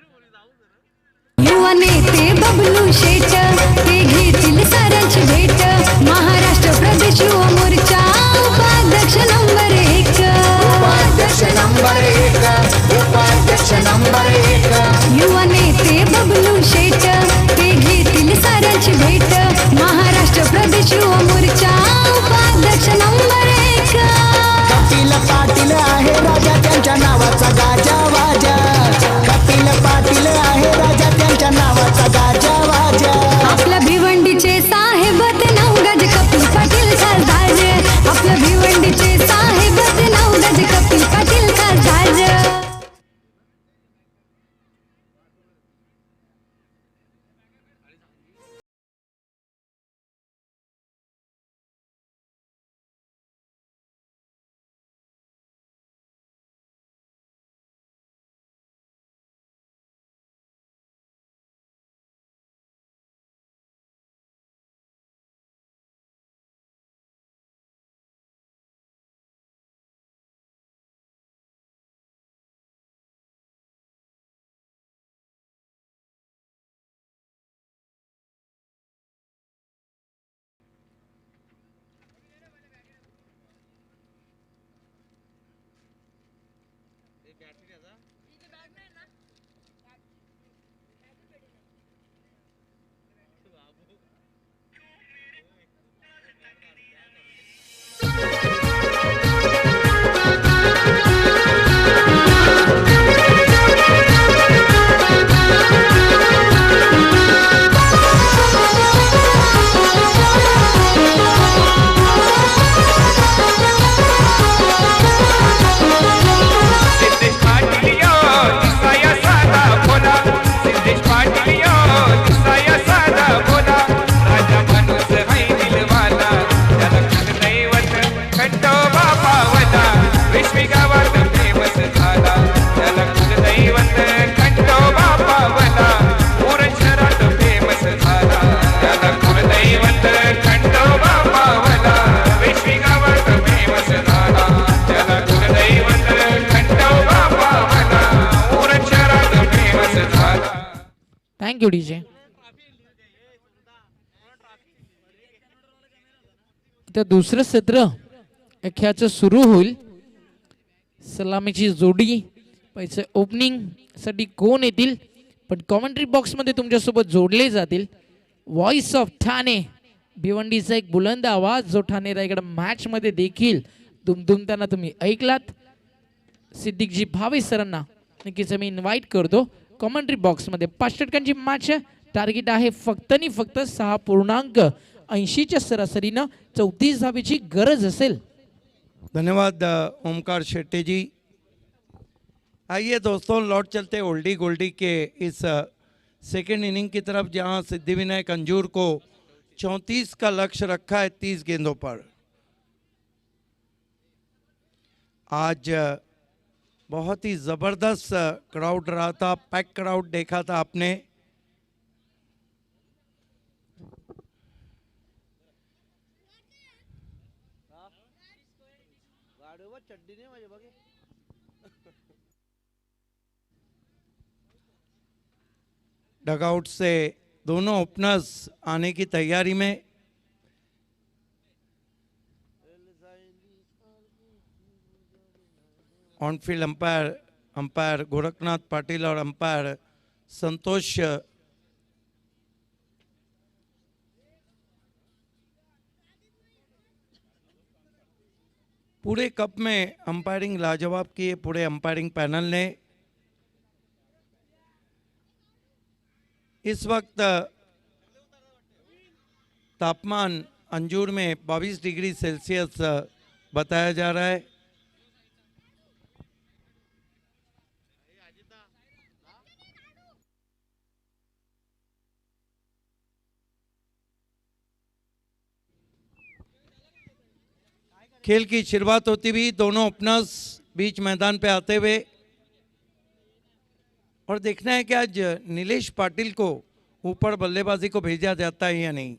युवा नेते बबलू शेट ते घेतील साऱ्यांची भेट. महाराष्ट्र प्रदेश युवा मोर्चा उपाध्यक्ष नंबर 1 उपाध्यक्ष नंबर 1 उपाध्यक्ष नंबर 1. युवा नेते बबलू शेट ते घेतील साऱ्यांची भेट. महाराष्ट्र प्रदेश युवा मोर्चा उपाध्यक्ष नंबर 1. कपिल पाटील आहे राजा त्यांच्या नावाचा गाजा वाजा. कपिल पाटील आहे राजा त्यांच्या नावाचा गाजा वाजा. आपला भिवंडी सिद्धेश पाटील यो दिसाया साधा भोला सिद्धेश पाटील यो दिसाया साधा भोला राजा माणूस है दिलवाला त्याला कुलदैवत खंडोबा पावला विश्वी गावात फेमस झाला त्याला कुलदैवत खंडोबा पावला पूर्ण शहरात फेमस झाला त्याला कुलदैवत खंडोबा पावला विश्वी गावात फेमस झाला त्याला कुलदैवत खंडोबा पावला पूर्ण शहरात फेमस झाला. Thank you DJ. आता दुसरं सत्र खेळाचं सुरू होईल. सलामीची जोडी पैसे ओपनिंग साठी कोण येतील पण कॉमेंट्री बॉक्समध्ये तुमच्यासोबत जोडले जातील. व्हॉइस ऑफ ठाणे भिवंडीचा एक बुलंद आवाज जो ठाणे रायगड मॅच मध्ये देखील दुमदुमताना तुम्ही ऐकलात. सिद्दीकजी भावे सरांना नक्कीच मी इन्व्हाइट करतो कॉमेंट्री बॉक्समध्ये. 5 षटकांची मॅच टार्गेट आहे फक्त आणि फक्त 6.80च्या सरासरीनं 34 धावेची गरज असेल. धन्यवाद ओमकार शेट्टी जी. आइए दोस्तों, लौट चलते ओल्डी गोल्डी के इस सेकेंड इनिंग की तरफ, जहां सिद्धिविनायक अंजूर को 34 का लक्ष्य रखा है 30 गेंदों पर. आज बहुत ही ज़बरदस्त क्राउड रहा था, पैक क्राउड देखा था आपने. डगआउट से दोनों ओपनर्स आने की तैयारी में. ऑनफील्ड अंपायर गोरखनाथ पाटिल और अंपायर संतोष पूरे कप में अंपायरिंग लाजवाब की है पूरे अंपायरिंग पैनल ने. इस वक्त तापमान अंजूर में 22 डिग्री सेल्सियस बताया जा रहा है. खेल की शुरुआत होती हुई दोनों ओपनर्स बीच मैदान पे आते हुए, और देखना है कि आज नीलेश पाटिल को ऊपर बल्लेबाजी को भेजा जाता है या नहीं.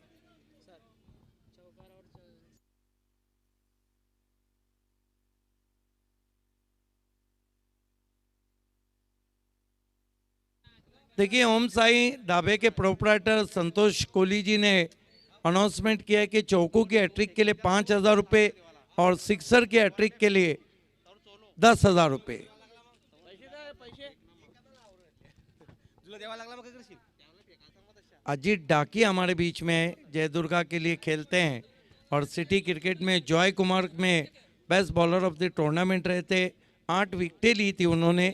देखिए, ओम साई ढाबे के प्रोपराइटर संतोष कोहली जी ने अनाउंसमेंट किया है कि चौकों की हैट्रिक के लिए 5,000 रुपये और सिक्सर के हैट्रिक के लिए 10,000 रुपये. अजीत डाकी हमारे बीच में जयदुर्गा के लिए खेलते हैं और सिटी क्रिकेट में जॉय कुमार में best bowler of the tournament रहे थे. 8 विकेटें ली थी उन्होंने.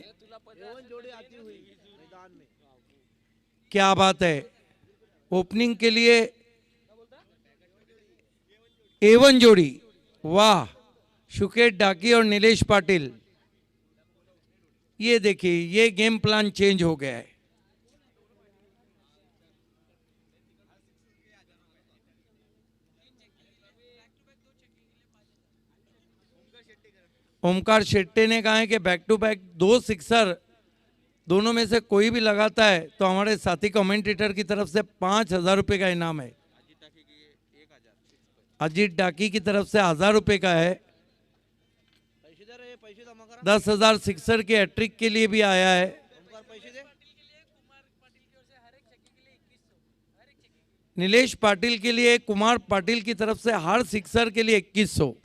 क्या बात है. ओपनिंग के लिए A1 जोड़ी, वाह. शुकेत डाकी और नीलेश पाटिल. ये देखिए, ये गेम प्लान चेंज हो गया है. ओमकार शेट्टी ने कहा है कि बैक टू बैक 2 सिक्सर दोनों में से कोई भी लगाता है तो हमारे साथी कमेंटेटर की तरफ से 5,000 रुपये का इनाम है. अजीत डाकी की तरफ से 1,000 रुपये का है. 10,000 सिक्सर के हैट्रिक के लिए भी आया है. नीलेश पाटिल के लिए कुमार पाटिल की तरफ से हर सिक्सर के लिए 2100.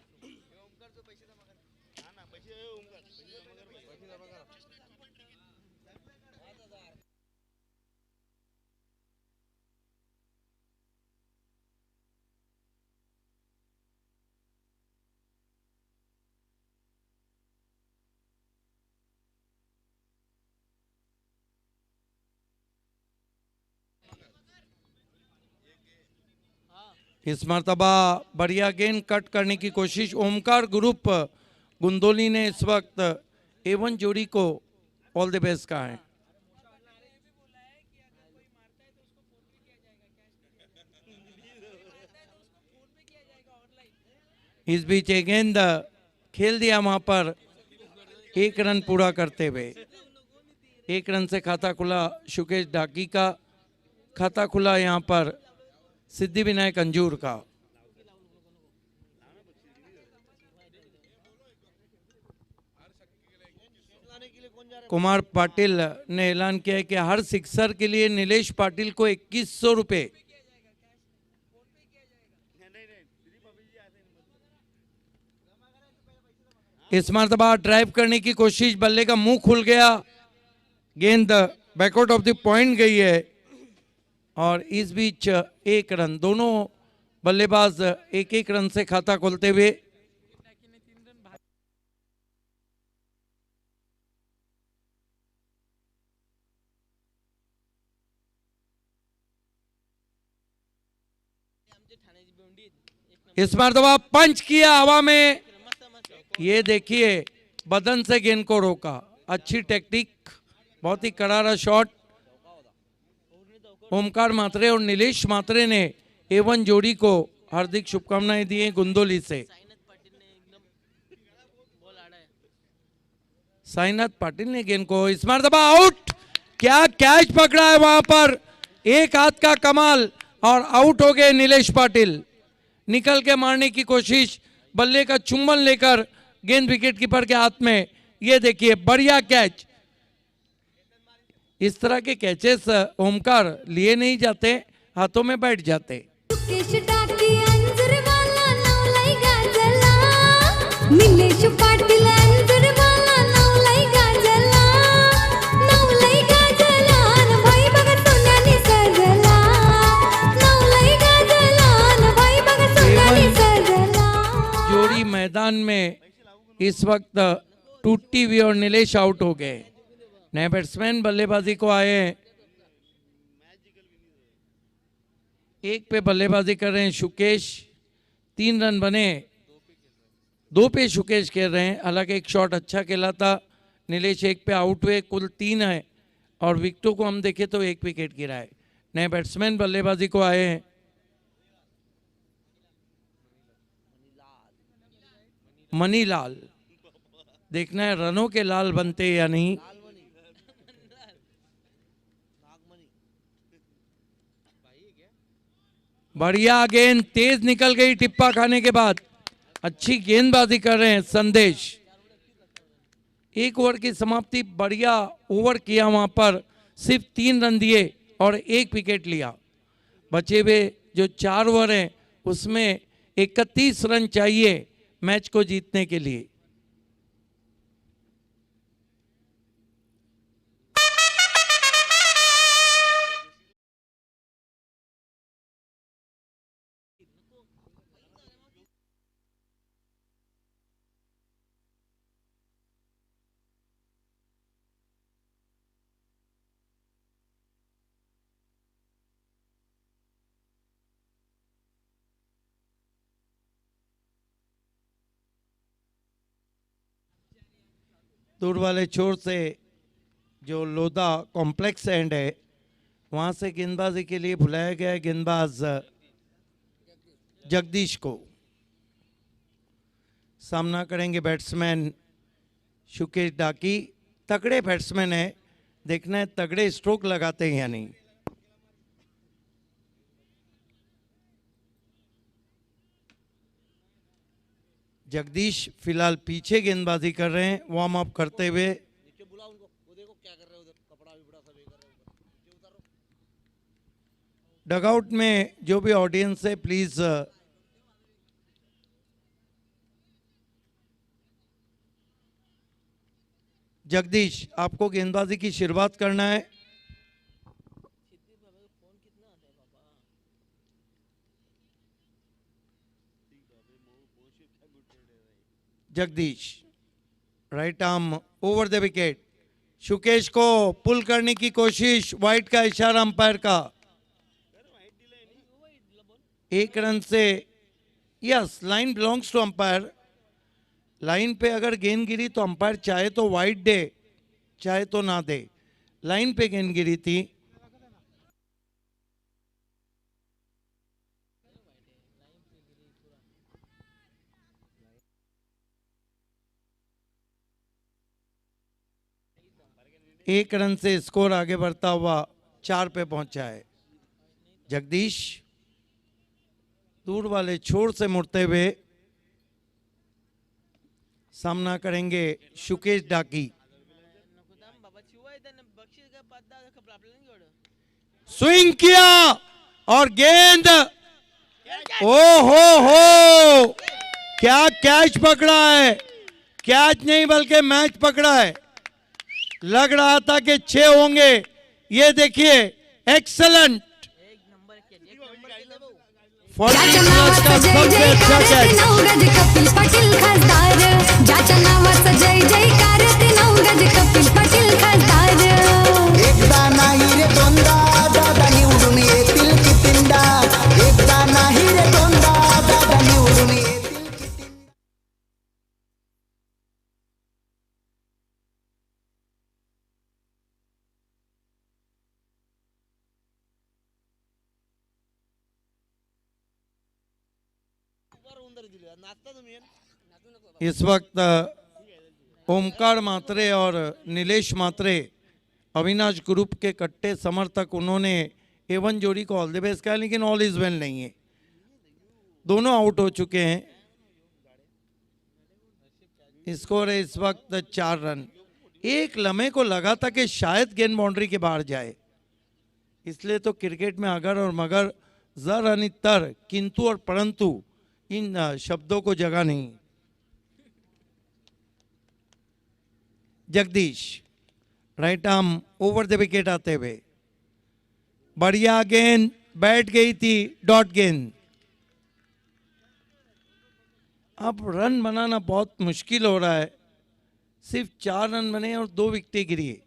इस मर्तबा बढ़िया गेंद कट करने की कोशिश। ओमकार ग्रुप गुंदोली ने इस वक्त A1 जोड़ी को ऑल द बेस्ट कहा है। इस बीच एक गेंद खेल दिया वहां पर, 1 रन पूरा करते हुए। 1 रन से खाता खुला शुकेश डाकी का, खाता खुला यहाँ पर सिद्धि विनायक अंजूर का। कुमार पाटिल ने ऐलान किया है कि हर सिक्सर के लिए नीलेश पाटिल को 2100 रुपए। इस मरतबा ड्राइव करने की कोशिश, बल्ले का मुंह खुल गया, गेंद बैकआउट ऑफ द पॉइंट गई है और इस बीच 1 रन। दोनों बल्लेबाज 1-1 रन से खाता खोलते हुए। इस मरतबा पंच किया हवा में, ये देखिए बदन से गेंद को रोका, अच्छी टेक्निक, बहुत ही करारा शॉट। ओमकार मात्रे और नीलेश मात्रे ने A1 जोड़ी को हार्दिक शुभकामनाएं दी हैं गुंदोली से। साईनाथ पाटिल ने गेंद को इस मरतबा आउट। क्या कैच पकड़ा है वहां पर, एक हाथ का कमाल और आउट हो गए नीलेश पाटिल। निकल के मारने की कोशिश, बल्ले का चुंबन लेकर गेंद विकेट कीपर के हाथ में। ये देखिए बढ़िया कैच। इस तरह के कैचेस ओमकार लिए नहीं जाते, हाथों में बैठ जाते। शुकेश टाकी अंजरवाला नवलाई गाजला, नीलेश पाटील अंजरवाला नवलाई गाजला, नवलाई गाजला न भाई बघा सोन्याने सजला, नवलाई गाजला न भाई बघा सोन्याने सजला। जोड़ी मैदान में इस वक्त टूटी हुई और नीलेश आउट हो गए। नए बैट्समैन बल्लेबाजी को आए हैं। 1 पे बल्लेबाजी कर रहे हैं शुकेश, 3 रन बने, 2 पे शुकेश खेल रहे हैं। हालांकि एक शॉट अच्छा खेला था, नीलेश 1 पे आउट हुए, कुल 3 है और विकेटों को हम देखें तो 1 विकेट गिरा है। नए बैट्समैन बल्लेबाजी को आए हैं। मनीलाल, देखना है रनों के लाल बनते या नहीं। बढ़िया गेंद तेज निकल गई टिप्पा खाने के बाद। अच्छी गेंदबाजी कर रहे हैं संदेश। 1 ओवर की समाप्ति, बढ़िया ओवर किया वहां पर, सिर्फ 3 रन दिए और 1 विकेट लिया। बचे हुए जो 4 ओवर हैं उसमें 31 रन चाहिए मैच को जीतने के लिए। दूर वाले छोर से जो लोधा कॉम्प्लेक्स एंड है वहां से गेंदबाजी के लिए बुलाया गया है गेंदबाज जगदीश को। सामना करेंगे बैट्समैन शुकेश डाकी। तगड़े बैट्समैन है, देखना है तगड़े स्ट्रोक लगाते हैं या नहीं। जगदीश फिलहाल पीछे गेंदबाजी कर रहे हैं वार्म अप करते हुए। डगआउट में जो भी ऑडियंस है प्लीज जगदीश आपको गेंदबाजी की शुरुआत करना है। Jagdish right arm over the wicket. Shukesh को पुल करने की कोशिश, वाइड का इशारा अंपायर का। एक रन से, yes line belongs to umpire. Line पे अगर गेंद गिरी तो अंपायर चाहे तो वाइड दे चाहे तो ना दे। लाइन पे गेंद गिरी थी। एक रन से स्कोर आगे बढ़ता हुआ 4 पे पहुंचा है। जगदीश दूर वाले छोर से मुड़ते हुए सामना करेंगे शुकेश डाकी। स्विंग किया और गेंद, ओ हो, क्या कैच पकड़ा है। कैच नहीं बल्कि मैच पकड़ा है। लग रहा था कि 6 होंगे। ये देखिए एक्सलेंट। ज्याच्या नावाचं जय जयकार ते नवगज कपिल पाटील खासदार, ज्याच्या नावाचं जय जयकार ते नवगज कपिल पाटील खासदार. एकदा नाही रे दोनदा दादा निवडून येतील कितींदा, एकदा नाही रे दोनदा दादा निवडून येतील कितींदा. इस वक्त ओमकार मात्रे और नीलेश मात्रे अविनाश ग्रुप के कट्टे समर्थक, उन्होंने एवन जोड़ी को ऑल द बेस्ट कहा, लेकिन ऑल इज वेल नहीं है। दोनों आउट हो चुके हैं। स्कोर है इस वक्त 4 रन। एक लम्हे को लगा था कि शायद गेंद बाउंड्री के बाहर जाए, इसलिए तो क्रिकेट में अगर और मगर, जर यानी तर, किंतु और परंतु इन शब्दों को जगह नहीं। Jagdish right arm over the wicket आते हुए, बढ़िया गेंद बैठ गई थी, डॉट गेंद। अब रन बनाना बहुत मुश्किल हो रहा है। सिर्फ 4 रन बने और 2 विकेटें गिरी।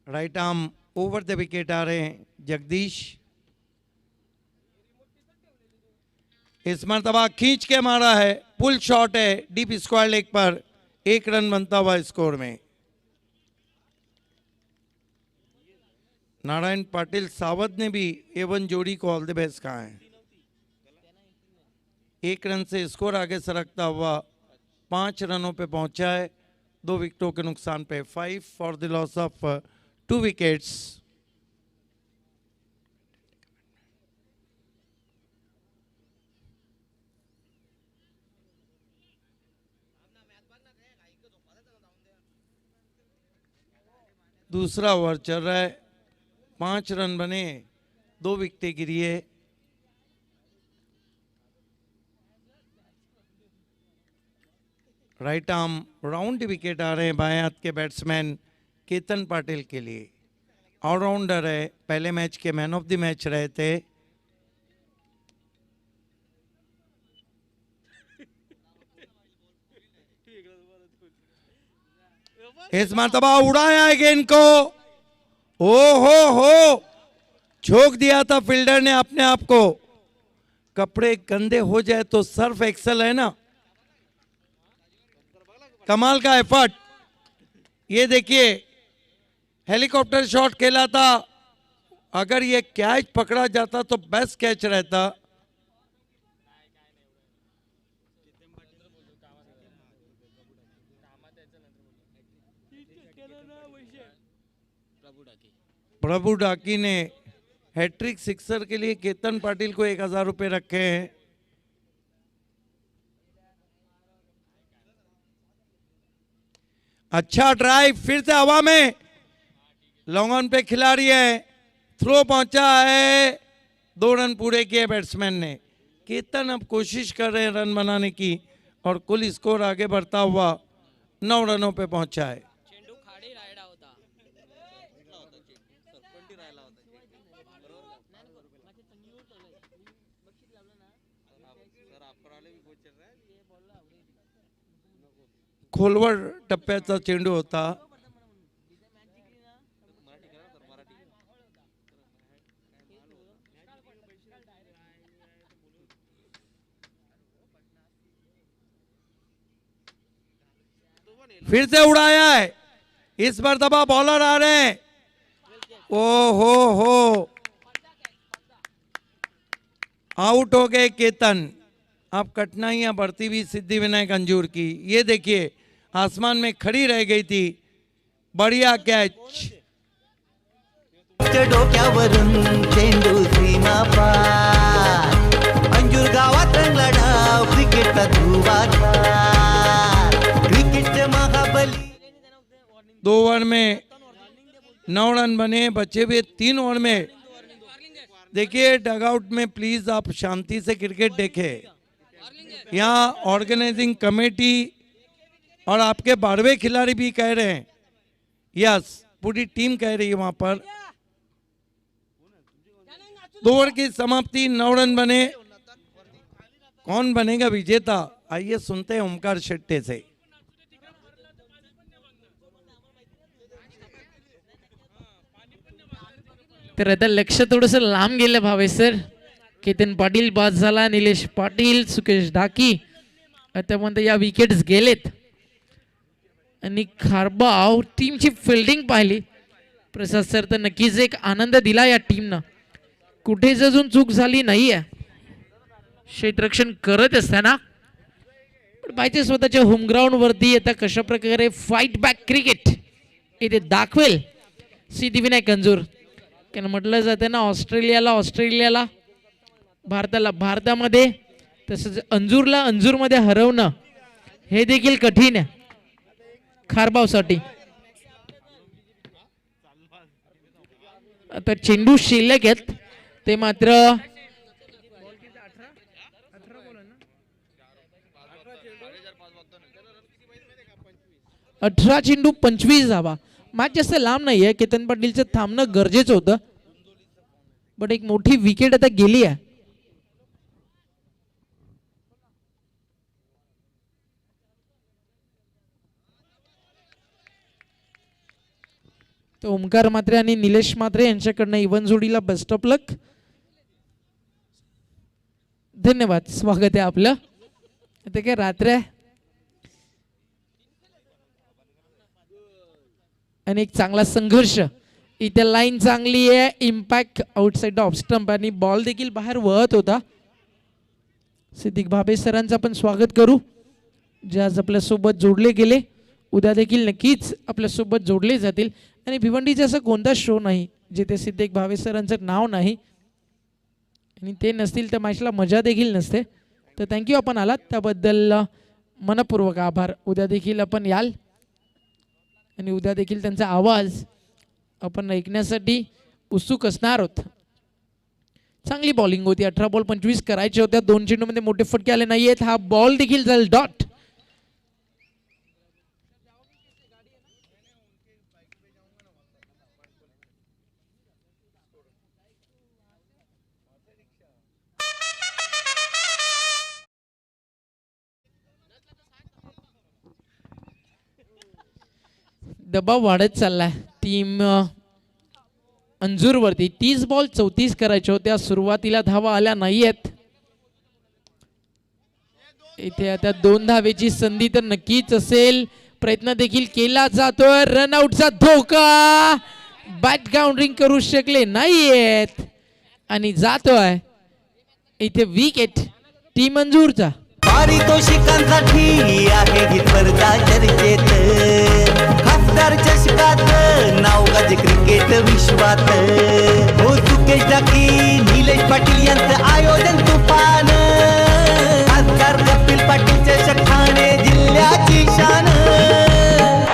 Right arm over the wicket आ रहे हैं जगदीश। इस मरतबा खींच के मारा है, पुल शॉट है, डीप स्क्वायर लेग पर। 1 रन बनता हुआ स्कोर में। नारायण पाटिल सावध ने भी एवन जोड़ी को ऑल द बेस्ट कहा है। 1 रन से स्कोर आगे सरकता हुआ 5 रनों पे पहुंचा है, 2 विकेटों के नुकसान पे। 5 for the loss of 2 wickets. दूसरा ओवर चल रहा है, 5 रन बने, 2 विकेटें गिरी है। राइट आर्म राउंड विकेट आ रहे हैं बाएं हाथ के बैट्समैन केतन पाटिल के लिए। ऑलराउंडर है, पहले match K man of the match रहे थे। इस मरतबा उड़ाया है गेंद को, ओ हो, छोक दिया था फील्डर ने अपने आप को। कपड़े गंदे हो जाए तो सर्फ एक्सेल है ना, कमाल का एफर्ट। ये देखिए हेलीकॉप्टर शॉट खेला था, अगर ये कैच पकड़ा जाता तो बेस्ट कैच रहता। प्रभु डाकी ने हैट्रिक सिक्सर के लिए केतन पाटिल को 1000 रुपए रखे हैं। अच्छा ड्राइव, फिर से हवा में, लॉन्ग ऑन पे खिलाड़ी है, थ्रो पहुंचा है, 2 रन पूरे किए बैट्समैन ने। केतन अब कोशिश कर रहे हैं रन बनाने की और कुल स्कोर आगे बढ़ता हुआ 9 रनों पे पहुंचा है। खोलवर टप्प्याचा चेंडू होता. फिर से उड़ाया है, इस मरतबा बॉलर आ रहे हैं. ओ हो, आउट हो गए केतन. अब कठिनाइयां बढ़ती हुई सिद्धि विनायक अंजूर की. ये देखिए आसमान में खड़ी रह गई थी. बढ़िया कैच. डोक्यावरून चेंडू सीमा पार अंजूर गावात रंगला डाव क्रिकेटचा धुवाचा क्रिकेटचे महाबली. 2 ओवर में 9 रन बने, बचे हुए 3 ओवर में. देखिए डगआउट में प्लीज आप शांति से क्रिकेट देखें. यहाँ ऑर्गेनाइजिंग कमेटी और आपके 12वें खिलाड़ी भी कह रहे हैं. यस, पूरी टीम कह रही है वहां पर. 2 ओवर की समाप्ति, 9 रन बने. कौन बनेगा विजेता, आइए सुनते हैं ओमकार शेट्टे से. तर आता लक्ष थोडंसं लांब गेलं भावे सर. केतन पाटील बाद झाला, निलेश पाटील, सुकेश ढाकी आतापर्यंत या विकेट्स गेलेत. आणि खारबाव टीमची फिल्डिंग पाहिली प्रसाद सर तर नक्कीच एक आनंद दिला या टीमनं. कुठेच अजून चूक झाली नाहीये क्षेत्ररक्षण करत असताना. पण पाहिजे स्वतःच्या होम ग्राउंड वरती आता कशा प्रकारे फाईट बॅक क्रिकेट इथे दाखवेल सिद्धिविनायक अंजूर. कारण म्हटलं जातं ना ऑस्ट्रेलियाला भारताला भारतामध्ये, तसंच अंजूरमध्ये हरवणं हे देखील कठीण आहे खारबावसाठी. आता चेंडू शिल्लक आहेत ते मात्र 18 चेंडू 25 धावा. मॅच जास्त लांब नाहीये. केतन पाटीलचं थांबणं गरजेचं होतं, बट एक मोठी विकेट आता गेली आहे. तर ओमकार म्हात्रे आणि निलेश म्हात्रे यांच्याकडनं इवन जोडीला बेस्ट ऑफ लक. धन्यवाद, स्वागत आहे आपलं. ते काय रात्र आहे आणि एक चांगला संघर्ष. इथे लाईन चांगली आहे, इम्पॅक्ट आउटसाइड ऑफ स्टंप आणि बॉल देखील बाहेर वळत होता. सिद्दीक भाबे सरांचं आपण स्वागत करू जे आज आपल्यासोबत जोडले गेले. उद्या देखील नक्कीच आपल्यासोबत जोडले जातील. आणि भिवंडीचा असा कोणता शो नाही जिथे सिद्दीक भावे सरांचं नाव नाही, आणि ते नसतील तर मॅचला मजा देखील नसते. तर थँक्यू आपण आलात त्याबद्दल मनपूर्वक आभार. उद्या देखील आपण याल आणि उद्या देखील त्यांचा आवाज आपण ऐकण्यासाठी उत्सुक असणार आहोत. चांगली बॉलिंग होती. 18 बॉल 25 करायचे होत्या. 2 चेंडूमध्ये मोठे फटके आले नाही आहेत. हा बॉल देखील जाईल डॉट. दबाव वाढत चाललाय टीम अंजूरवरती. 30 बॉल 34 करायचे होत्या. सुरुवातीला धावा आल्या नाहीयेत. इथे आता 2 धावेची संधी तर नक्कीच असेल. प्रयत्न देखील केला जातोय. रनआउटचा धोका. बॅट ग्राउंडिंग करू शकले नाहीयेत आणि जातोय इथे विकेट टीम अंजूरचा. पारितोषिकांसाठी आहे ही स्पर्धा चर्चेत. खासदार चषकात नाव गाजे क्रिकेट विश्वात. हो सुकेश ढाकी, निलेश पाटील यांचं आयोजन तुफान. खासदार कपिल पाटील चषक ठाणे जिल्ह्याची शान.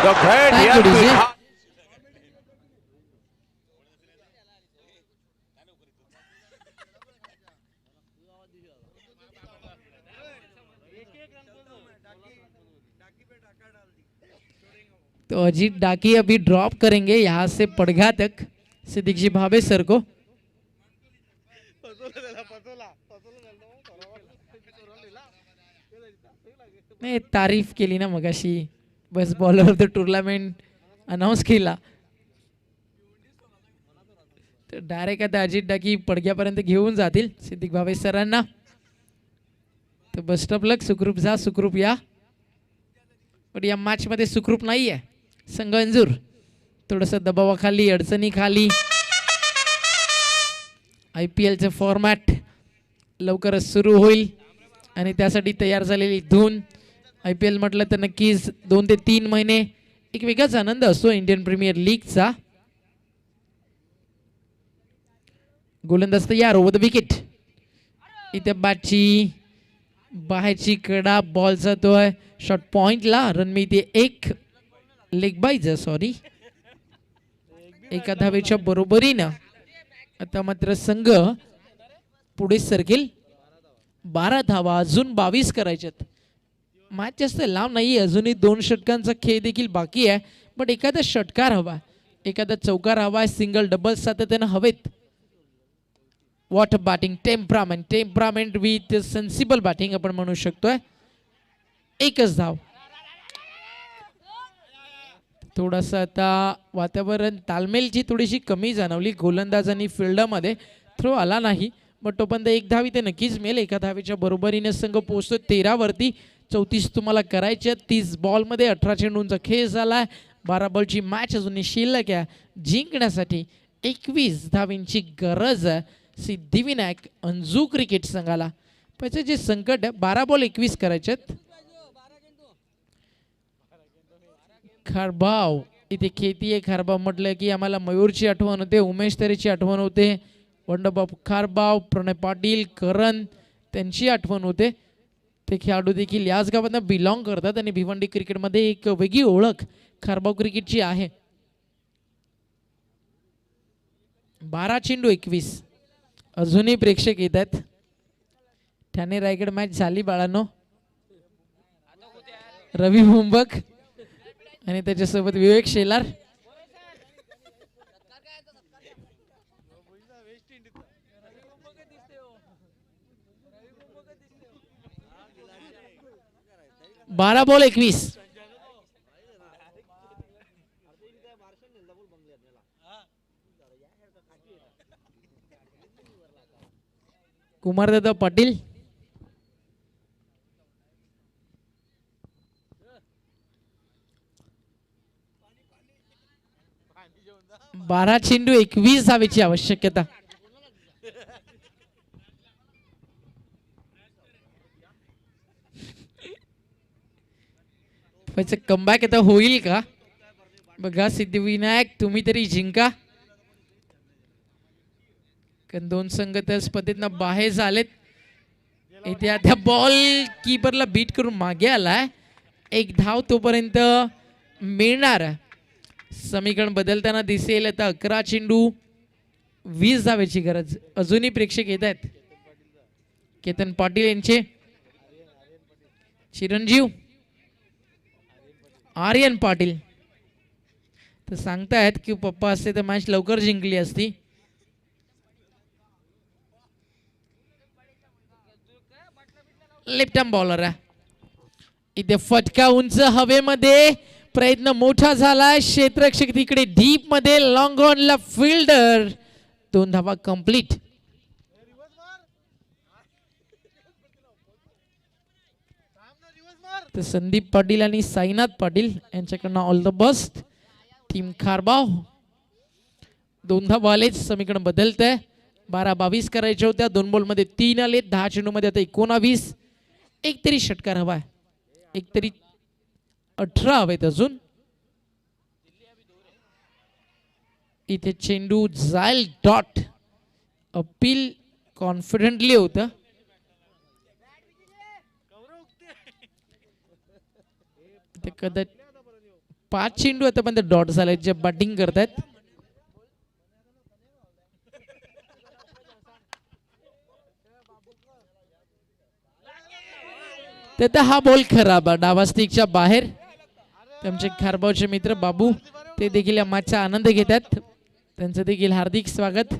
The great Thank you, MP DJ. तो अजीत डाकी अभी ड्रॉप करेंगे यहाँ से पड़घा तक सिद्दीक जी भावे सर को. नाही तारीफ केली ना मगाशी best bowler of the tournament announce केला. तर डायरेक्ट आता अजित डाकी पडक्यापर्यंत घेऊन जातील सिद्दीक भावे सरांना. तर बेस्ट ऑफ लक. सुखरूप जा, सुखरूप या. पण या मॅचमध्ये सुखरूप नाही आहे संघ अंजूर. थोडंसं दबावाखाली, अडचणीखाली. IPLचं फॉर्मॅट लवकरच सुरू होईल आणि त्यासाठी तयार झालेली धून. IPL म्हटलं तर नक्कीच 2 ते 3 महिने एक वेगळाच आनंद असतो इंडियन प्रीमियर लीगचा. गोलंदाज तयार. Over the wicket. इथे बॅटची बाहेरची कडा. बॉल जातोय शॉर्ट पॉइंटला. रन मिळते 1. Leg byes sorry. एका धावेच्या बरोबरीनं आता मात्र संघ पुढे सरकेल. 12 धावा, अजून 22 करायच्यात. मॅच जास्त लांब नाही. अजूनही 2 षटकांचा खेळ देखील बाकी आहे. पण एखादा षटकार हवा, एखादा चौकार हवा आहे. सिंगल डबल सातत्यानं हवेत. What batting. Temperament with sensible batting आपण म्हणू शकतोय. 1च धाव. थोडंसं आता वातावरण तालमेलची थोडीशी कमी जाणवली गोलंदाज आणि फिल्डरमध्ये. थ्रो आला नाही बट तोपर्यंत 1 धाव इथे नक्कीच मिळेल. एका धावेच्या बरोबरीने संघ पोहोचतो 13 वरती. 34 तुम्हाला करायचे. 30 बॉलमध्ये 18 चेंडूंचा खेळ झाला. 12 बॉलची मॅच अजूनही शिल्लक आहे. जिंकण्यासाठी 21 धावींची गरज आहे सिद्धिविनायक अंजू क्रिकेट संघाला. त्याचे जे संकट आहे 12 बॉल 21 करायचे. खारबाव इथे खेती आहे. खारबाव म्हटलं की आम्हाला मयूरची आठवण होते, उमेश तरेची आठवण होते, वंडरबाब खारबाव, प्रणय पाटील, करण त्यांची आठवण होते. ते खेळाडू देखील याच गावांना बिलॉंग करतात आणि भिवंडी क्रिकेटमध्ये एक वेगळी ओळख खारबाव क्रिकेटची आहे. 12 चेंडू 21. अजूनही प्रेक्षक येत आहेत. ठाणे रायगड मॅच झाली बाळांनो. रवी मुंबक आणि त्याच्यासोबत विवेक शेलार. बारा बॉल 21. कुमारदादा पाटील. बारा चेंडू 21 धावेची आवश्यकता. कमबॅक आता होईल का बघा. सिद्धिविनायक तुम्ही तरी जिंका. कारण 2 संघ त्या स्पर्धेतनं बाहेर झालेत. इथे आता बॉल कीपरला बीट करून मागे आलाय. 1 धाव तोपर्यंत मिळणार. समीकरण बदलताना दिसेल. आता 11 चेंडू 20 धावेची गरज. अजूनही प्रेक्षक येत आहेत. केतन पाटील यांचे, चिरंजीव, आर्यन पाटील तर सांगतायत की पप्पा असते तर मॅच लवकर जिंकली असती. लेफ्ट आर्म बॉलर आहे. इथे फटका उंच हवेमध्ये. प्रयत्न मोठा झालाय. क्षेत्ररक्षक तिकडे डीप मध्ये. लॉंग ऑन ला फिल्डर. 2 धावा कंप्लीट. तर संदीप पाटील आणि साईनाथ पाटील यांच्याकडनं all the best. Team Kharbav 2 धावा आलेत. समीकरण बदलत आहे. 12-22 करायच्या होत्या. 2 बॉलमध्ये 3 आले. 10 चेंडू मध्ये आता 19. एक तरी षटकार हवाय. एक तरी 18 हवेत अजून. इथे चेंडू जाईल डॉट. अपील कॉन्फिडेंटली होतं. कदाचित 5 चेंडू आतापर्यंत डॉट झाले जे बॅटिंग करतायत. तर हा बॉल खराब. डावा स्टिकच्या बाहेर. त्यांचे खारबावचे मित्र बाबू ते देखील या मॅचचा आनंद घेतात. त्यांचं देखील हार्दिक स्वागत.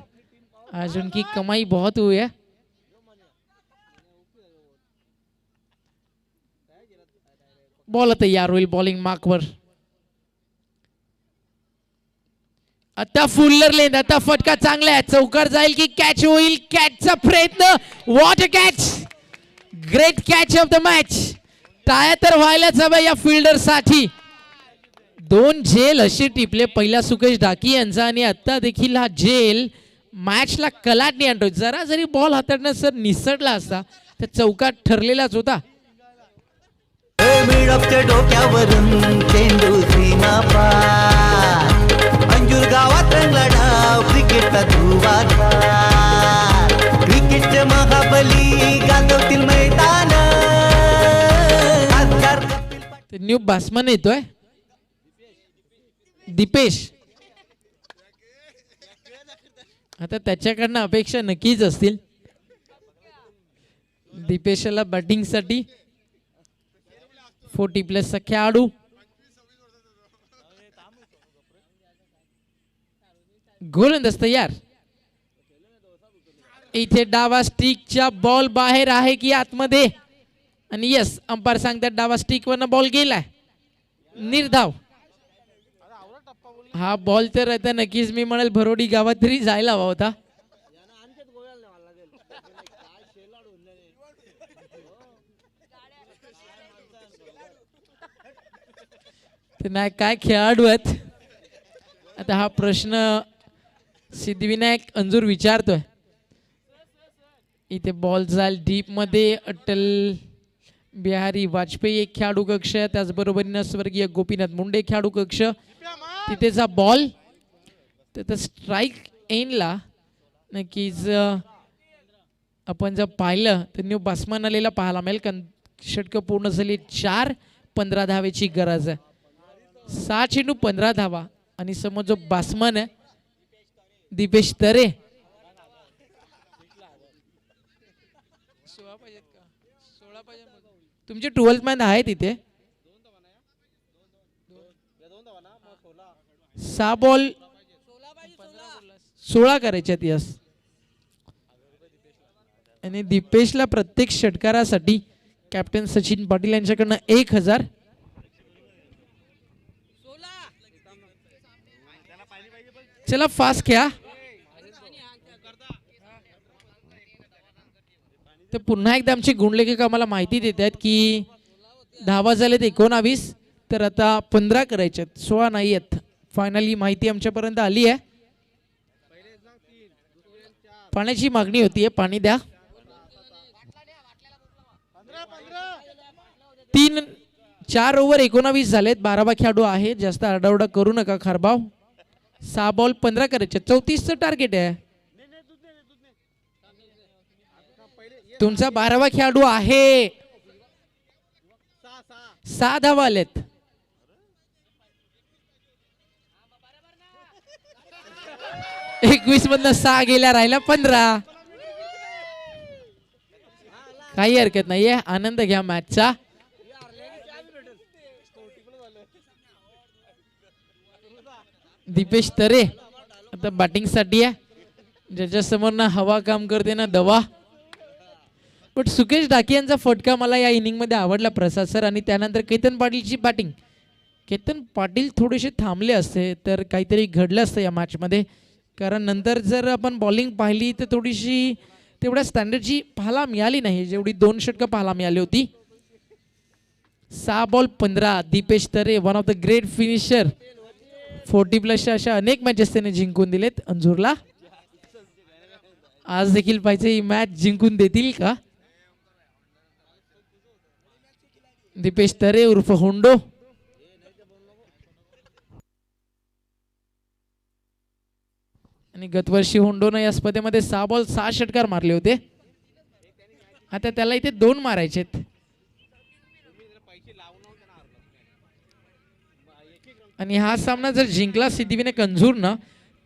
आज उनकी कमाई बहुत हुई है. बॉल तयार होईल बॉलिंग मार्कवर. आता फुल्लर लेंथ, आता फटका चांगला आहे, चौकार जाईल की कॅच होईल. कॅचचा प्रयत्न, what a catch, great catch of the match. टाळ्या तर व्हायलाच हव्या या फिल्डर साठी. 2 झेल असे टिपले पहिला सुकेश ढाकी यांचा आणि आता देखील हा झेल मॅचला कलाटणी आणतो. जरा जरी बॉल हाताळणं सर निसटला असता तर चौकार ठरलेलाच होता. मिळपच्या डोक्यावरून चेंडू सीमा पार, अंजूर गावात रंगला डाव क्रिकेटचा धुवाधार. क्रिकेटचे महाबली गाजवतील मैदान. न्यू बॅट्समन येतोय दीपेश. आता त्याच्याकडनं अपेक्षा नक्कीच असतील दीपेशला बॅटिंग साठी. 40+ खेळाडू. गोलंदाज तयार. इथे डावा स्टिकच्या बॉल बाहेर आहे की आतमध्ये, आणि यस अंपायर सांगतात डावा स्टिक वरनं बॉल गेलाय. निर्धाव. हा बॉल तर आता नक्कीच मी म्हणेल भरोडी गावात तरी जायला हवा होता. ते नाही काय खेळाडू आहेत. आता हा प्रश्न सिद्धिविनायक अंजूर विचारतोय. इथे बॉल जाईल डीप मध्ये. अटल बिहारी वाजपेयी एक खेळाडू कक्ष, त्याचबरोबरीनं स्वर्गीय गोपीनाथ मुंडे खेळाडू कक्ष. तिथेचा बॉल तर स्ट्राईक एंडला नक्कीच आपण जर पाहिलं तर न्यू बॅट्समन आलेला पाहायला मिळेल. कारण षटकं पूर्ण झाली. 4-15 धावेची गरज आहे. 6 चेंडू 15 धावा आणि समोर जो बॅट्समन आहे दीपेश तरे. तुमचे 12th मॅन आहे तिथे. 6 बॉल 16 करायच्यात. यस. आणि दीपेशला प्रत्येक षटकारासाठी कॅप्टन सचिन पाटील यांच्याकडनं 1000. चला फास्ट खेळा. तर पुन्हा एकदा आमचे गुणलेखक आम्हाला माहिती देत आहेत की धावा झालेत 19, तर आता 15 करायच्यात, 16 नाही आहेत. फायनली माहिती आमच्यापर्यंत आली आहे. पाण्याची मागणी होतीये, पाणी द्या. 4 ओव्हर 19 झालेत. 12 खेळाडू आहेत. जास्त आरडाओरडा करू नका खारबाव. 6 बॉल 15 करायचे. 34चं टार्गेट आहे तुमचा. 12वा खेळाडू आहे. 6 धावा आलेत. एकवीस मधनं 6 गेल्या, राहिला 15. काही हरकत नाहीये, आनंद घ्या मॅचचा. दीपेश तरे आता बॅटिंग साठी आहे. ज्याच्या समोर ना हवा काम करते ना दवा. बट सुकेश ढाके यांचा फटका मला या इनिंग मध्ये आवडला प्रसाद सर. आणि त्यानंतर केतन पाटीलची बॅटिंग. केतन पाटील थोडेसे थांबले असते तर काहीतरी घडलं असतं या मॅच मध्ये. कारण नंतर जर आपण बॉलिंग पाहिली तर थोडीशी तेवढ्या स्टँडर्डची पाहायला मिळाली नाही जेवढी 2 षटकं पाहायला मिळाली होती. 6 ball 15. Deepesh Tare one of the great finisher. 40+ अशा अनेक मॅचेस त्याने जिंकून दिलेत अंजूरला. आज देखील पाहिजे ही मॅच जिंकून देतील का. दीपेश तरे उर्फ होंडो. आणि गतवर्षी होंडोनं या स्पर्धेमध्ये 6 बॉल 6 षटकार मारले होते. आता त्याला इथे 2 मारायचेत. आणि हा सामना जर जिंकला सिद्धिविनायक अंजूरनं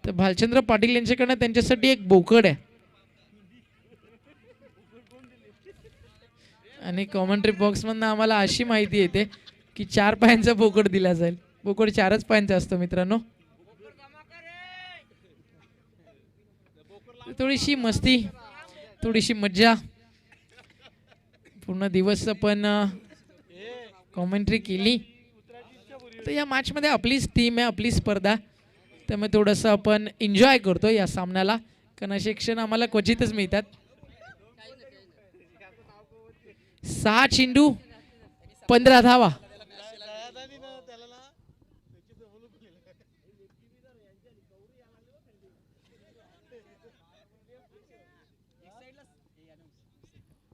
तर भालचंद्र पाटील यांच्याकडनं त्यांच्यासाठी एक बोकड आहे. आणि कॉमेंट्री बॉक्स मधनं आम्हाला अशी माहिती येते की 4 पायांचा बोकड दिला जाईल. बोकड 4च पायांचा असतो मित्रांनो. थोडीशी मस्ती, थोडीशी मज्जा. पूर्ण दिवस आपण कॉमेंट्री केली. तर या मॅचमध्ये आपलीच टीम आहे, आपली स्पर्धा, त्यामुळे थोडंसं आपण एन्जॉय करतो या सामन्याला, कारण असे क्षण आम्हाला क्वचितच मिळतात. 6 चेंडू 15 धावा.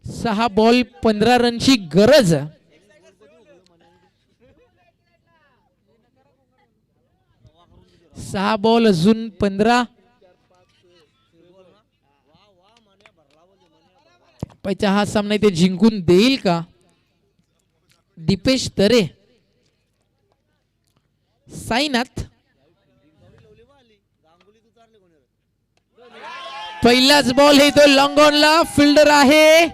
सहा बॉल 15 रनची गरज. सहा बॉल अजून 15. पैचा हा सामना इथे जिंकून देईल का दीपेश तरे. साईनाथ पहिलाच बॉल आहे तो लॉंग ऑनला, फिल्डर आहे.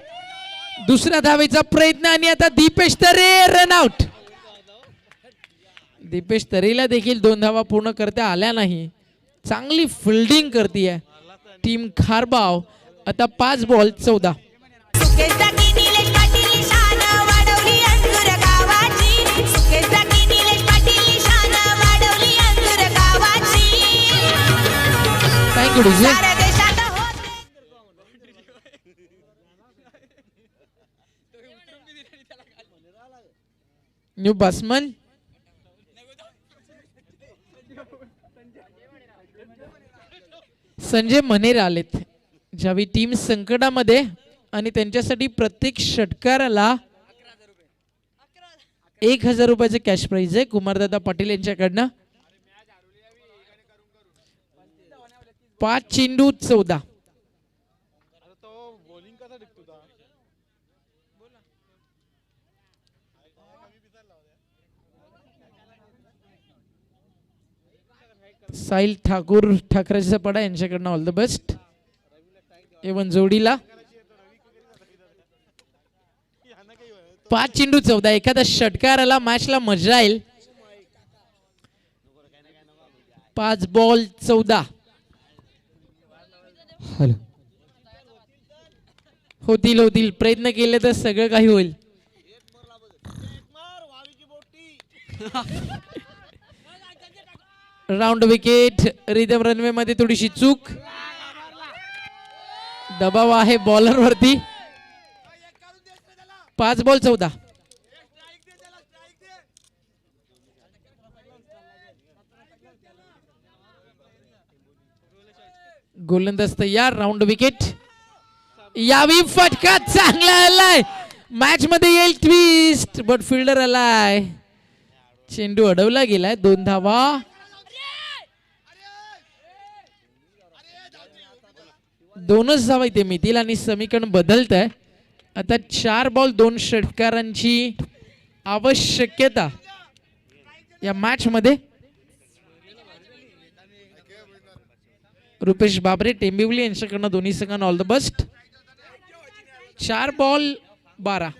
दुसऱ्या धावेचा प्रयत्न आणि आता दीपेश तरे रन आउट. दीपेश तरेला देखील 2 धावा पूर्ण करता आल्या नाही. चांगली फिल्डिंग करते टीम खारबाव. आता 5 ball 14. Thank you DJ. New batsman Sanjay Maner आलेत. ज्यावेळी टीम संकटामध्ये आणि त्यांच्यासाठी प्रत्येक षटकाराला 1000 रुपयाचे कॅश प्राइज आहे कुमारदादा पाटील यांच्याकडनं. 5 चेंडू 14. साहिल ठाकरेचा पडा यांच्याकडनं ऑल द बेस्ट. एवन जोडीला 5 चेंडू 14. एखादा षटकाराला मॅचला मजा येईल. 5 बॉल 14. हॅलो होतील प्रयत्न केले तर सगळं काही होईल. Round wicket. रिदम रनवे मध्ये थोडीशी चूक. दबाव आहे बॉलर वरती. 5 बॉल 14. गोलंदाज तयार. Round wicket. यावी फटका चांगला आलाय. मॅच मध्ये येईल ट्विस्ट बट फिल्डर आलाय. चेंडू अडवला गेलाय. 2 धावा. दोनच धावा इथे मिळतील आणि समीकरण बदलत आहे. आता 4 बॉल 2 षटकारांची आवश्यकता या मॅच मध्ये. रुपेश बाबरे टेंबिवली यांच्याकडनं दोन्ही संघांना ऑल द बेस्ट. 4 बॉल 12.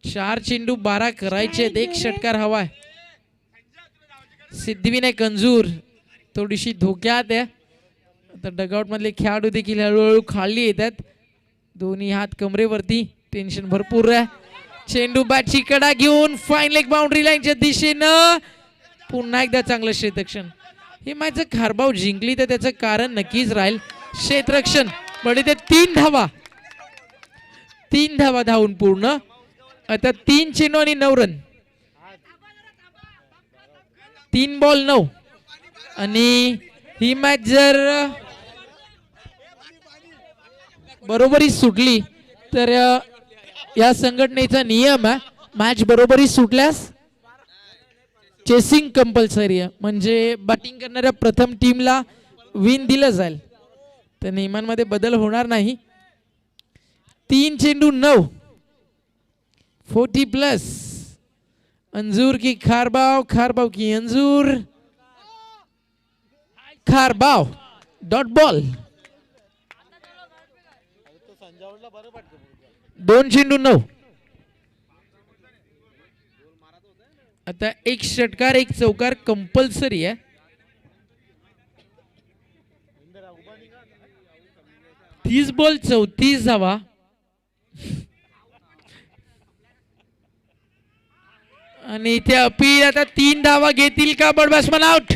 4 चेंडू 12 करायचे. 1 षटकार हवाय. सिद्धिविनायक कंजूर थोडीशी धोक्यात आहे. आता डगआउट मधले खेळाडू देखील हळूहळू खाली येतात. दोन्ही हात कमरेवरती. टेन्शन भरपूर आहे. चेंडू बॅटची कडा घेऊन फाईन लेग बाउंड्री लाईनच्या दिशेनं पुन्हा एकदा चांगलं क्षेत्ररक्षण. हे मॅच खारबाव जिंकली तर त्याचं कारण नक्कीच राहील क्षेत्ररक्षण. पण इथे 3 धावा. 3 धावा धावून पूर्ण. आता 3 चेंडू आणि 9 रन. 3 बॉल 9. आणि ही मॅच जर बरोबरी सुटली तर या संघटनेचा नियम आहे मॅच बरोबरी सुटल्यास चेसिंग कंपल्सरी आहे. म्हणजे बॅटिंग करणाऱ्या प्रथम टीमला विन दिलं जाईल. तर नियमांमध्ये बदल होणार नाही. 3 चेंडू 9. 40+. अंजूर की खारबाव, खारबाव की अंजूर. खारबाव dot ball. 2 चेंडू 9. आता 1 षटकार 1 चौकार कंपल्सरी आहे. 30 बॉल 34 धावा. आणि इथे अपील आता 3 धावा घेतील का बड बॅट्समन आउट.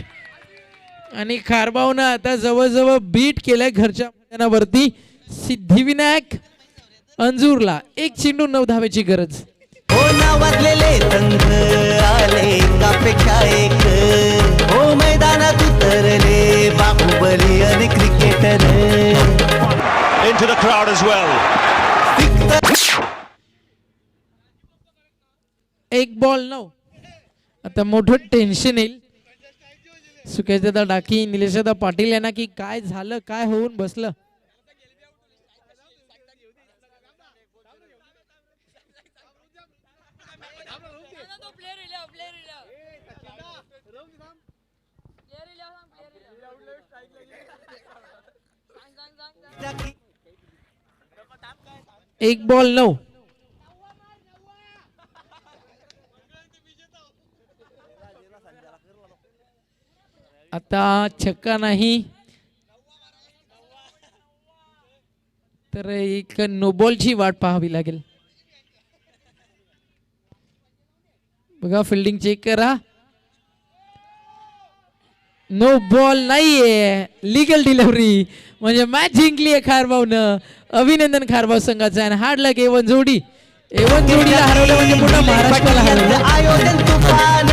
आणि खारबावनं आता जवळजवळ बीट केलंय घरच्या मैदानावरती सिद्धिविनायक अंजूरला. 1 चेंडू 9 धावेची गरज. हो नावाजलेले संघ आले एकापेक्षा एक, हो मैदानात उतरले बाहुबली आणि cricketer. Into the crowd as well. 1 ball 9. आता मोठं टेन्शन येईल सुकेशदादा डाकी निलेशदादा पाटील यांना की काय झालं, काय होऊन बसलं. एक बॉल 9. आता छक्का नाही तर एक नो बॉलची वाट पाहावी लागेल. बघा फिल्डिंग चेक करा. नो बॉल नाहीये. लीगल डिलिव्हरी म्हणजे मॅच जिंकली आहे खारबावनं. अभिनंदन खारबाव संघाचं. आणि हार्ड लक A1 जोडीला हरवलं म्हणजे पूर्ण महाराष्ट्राला हरवलं. आयोजन तुफान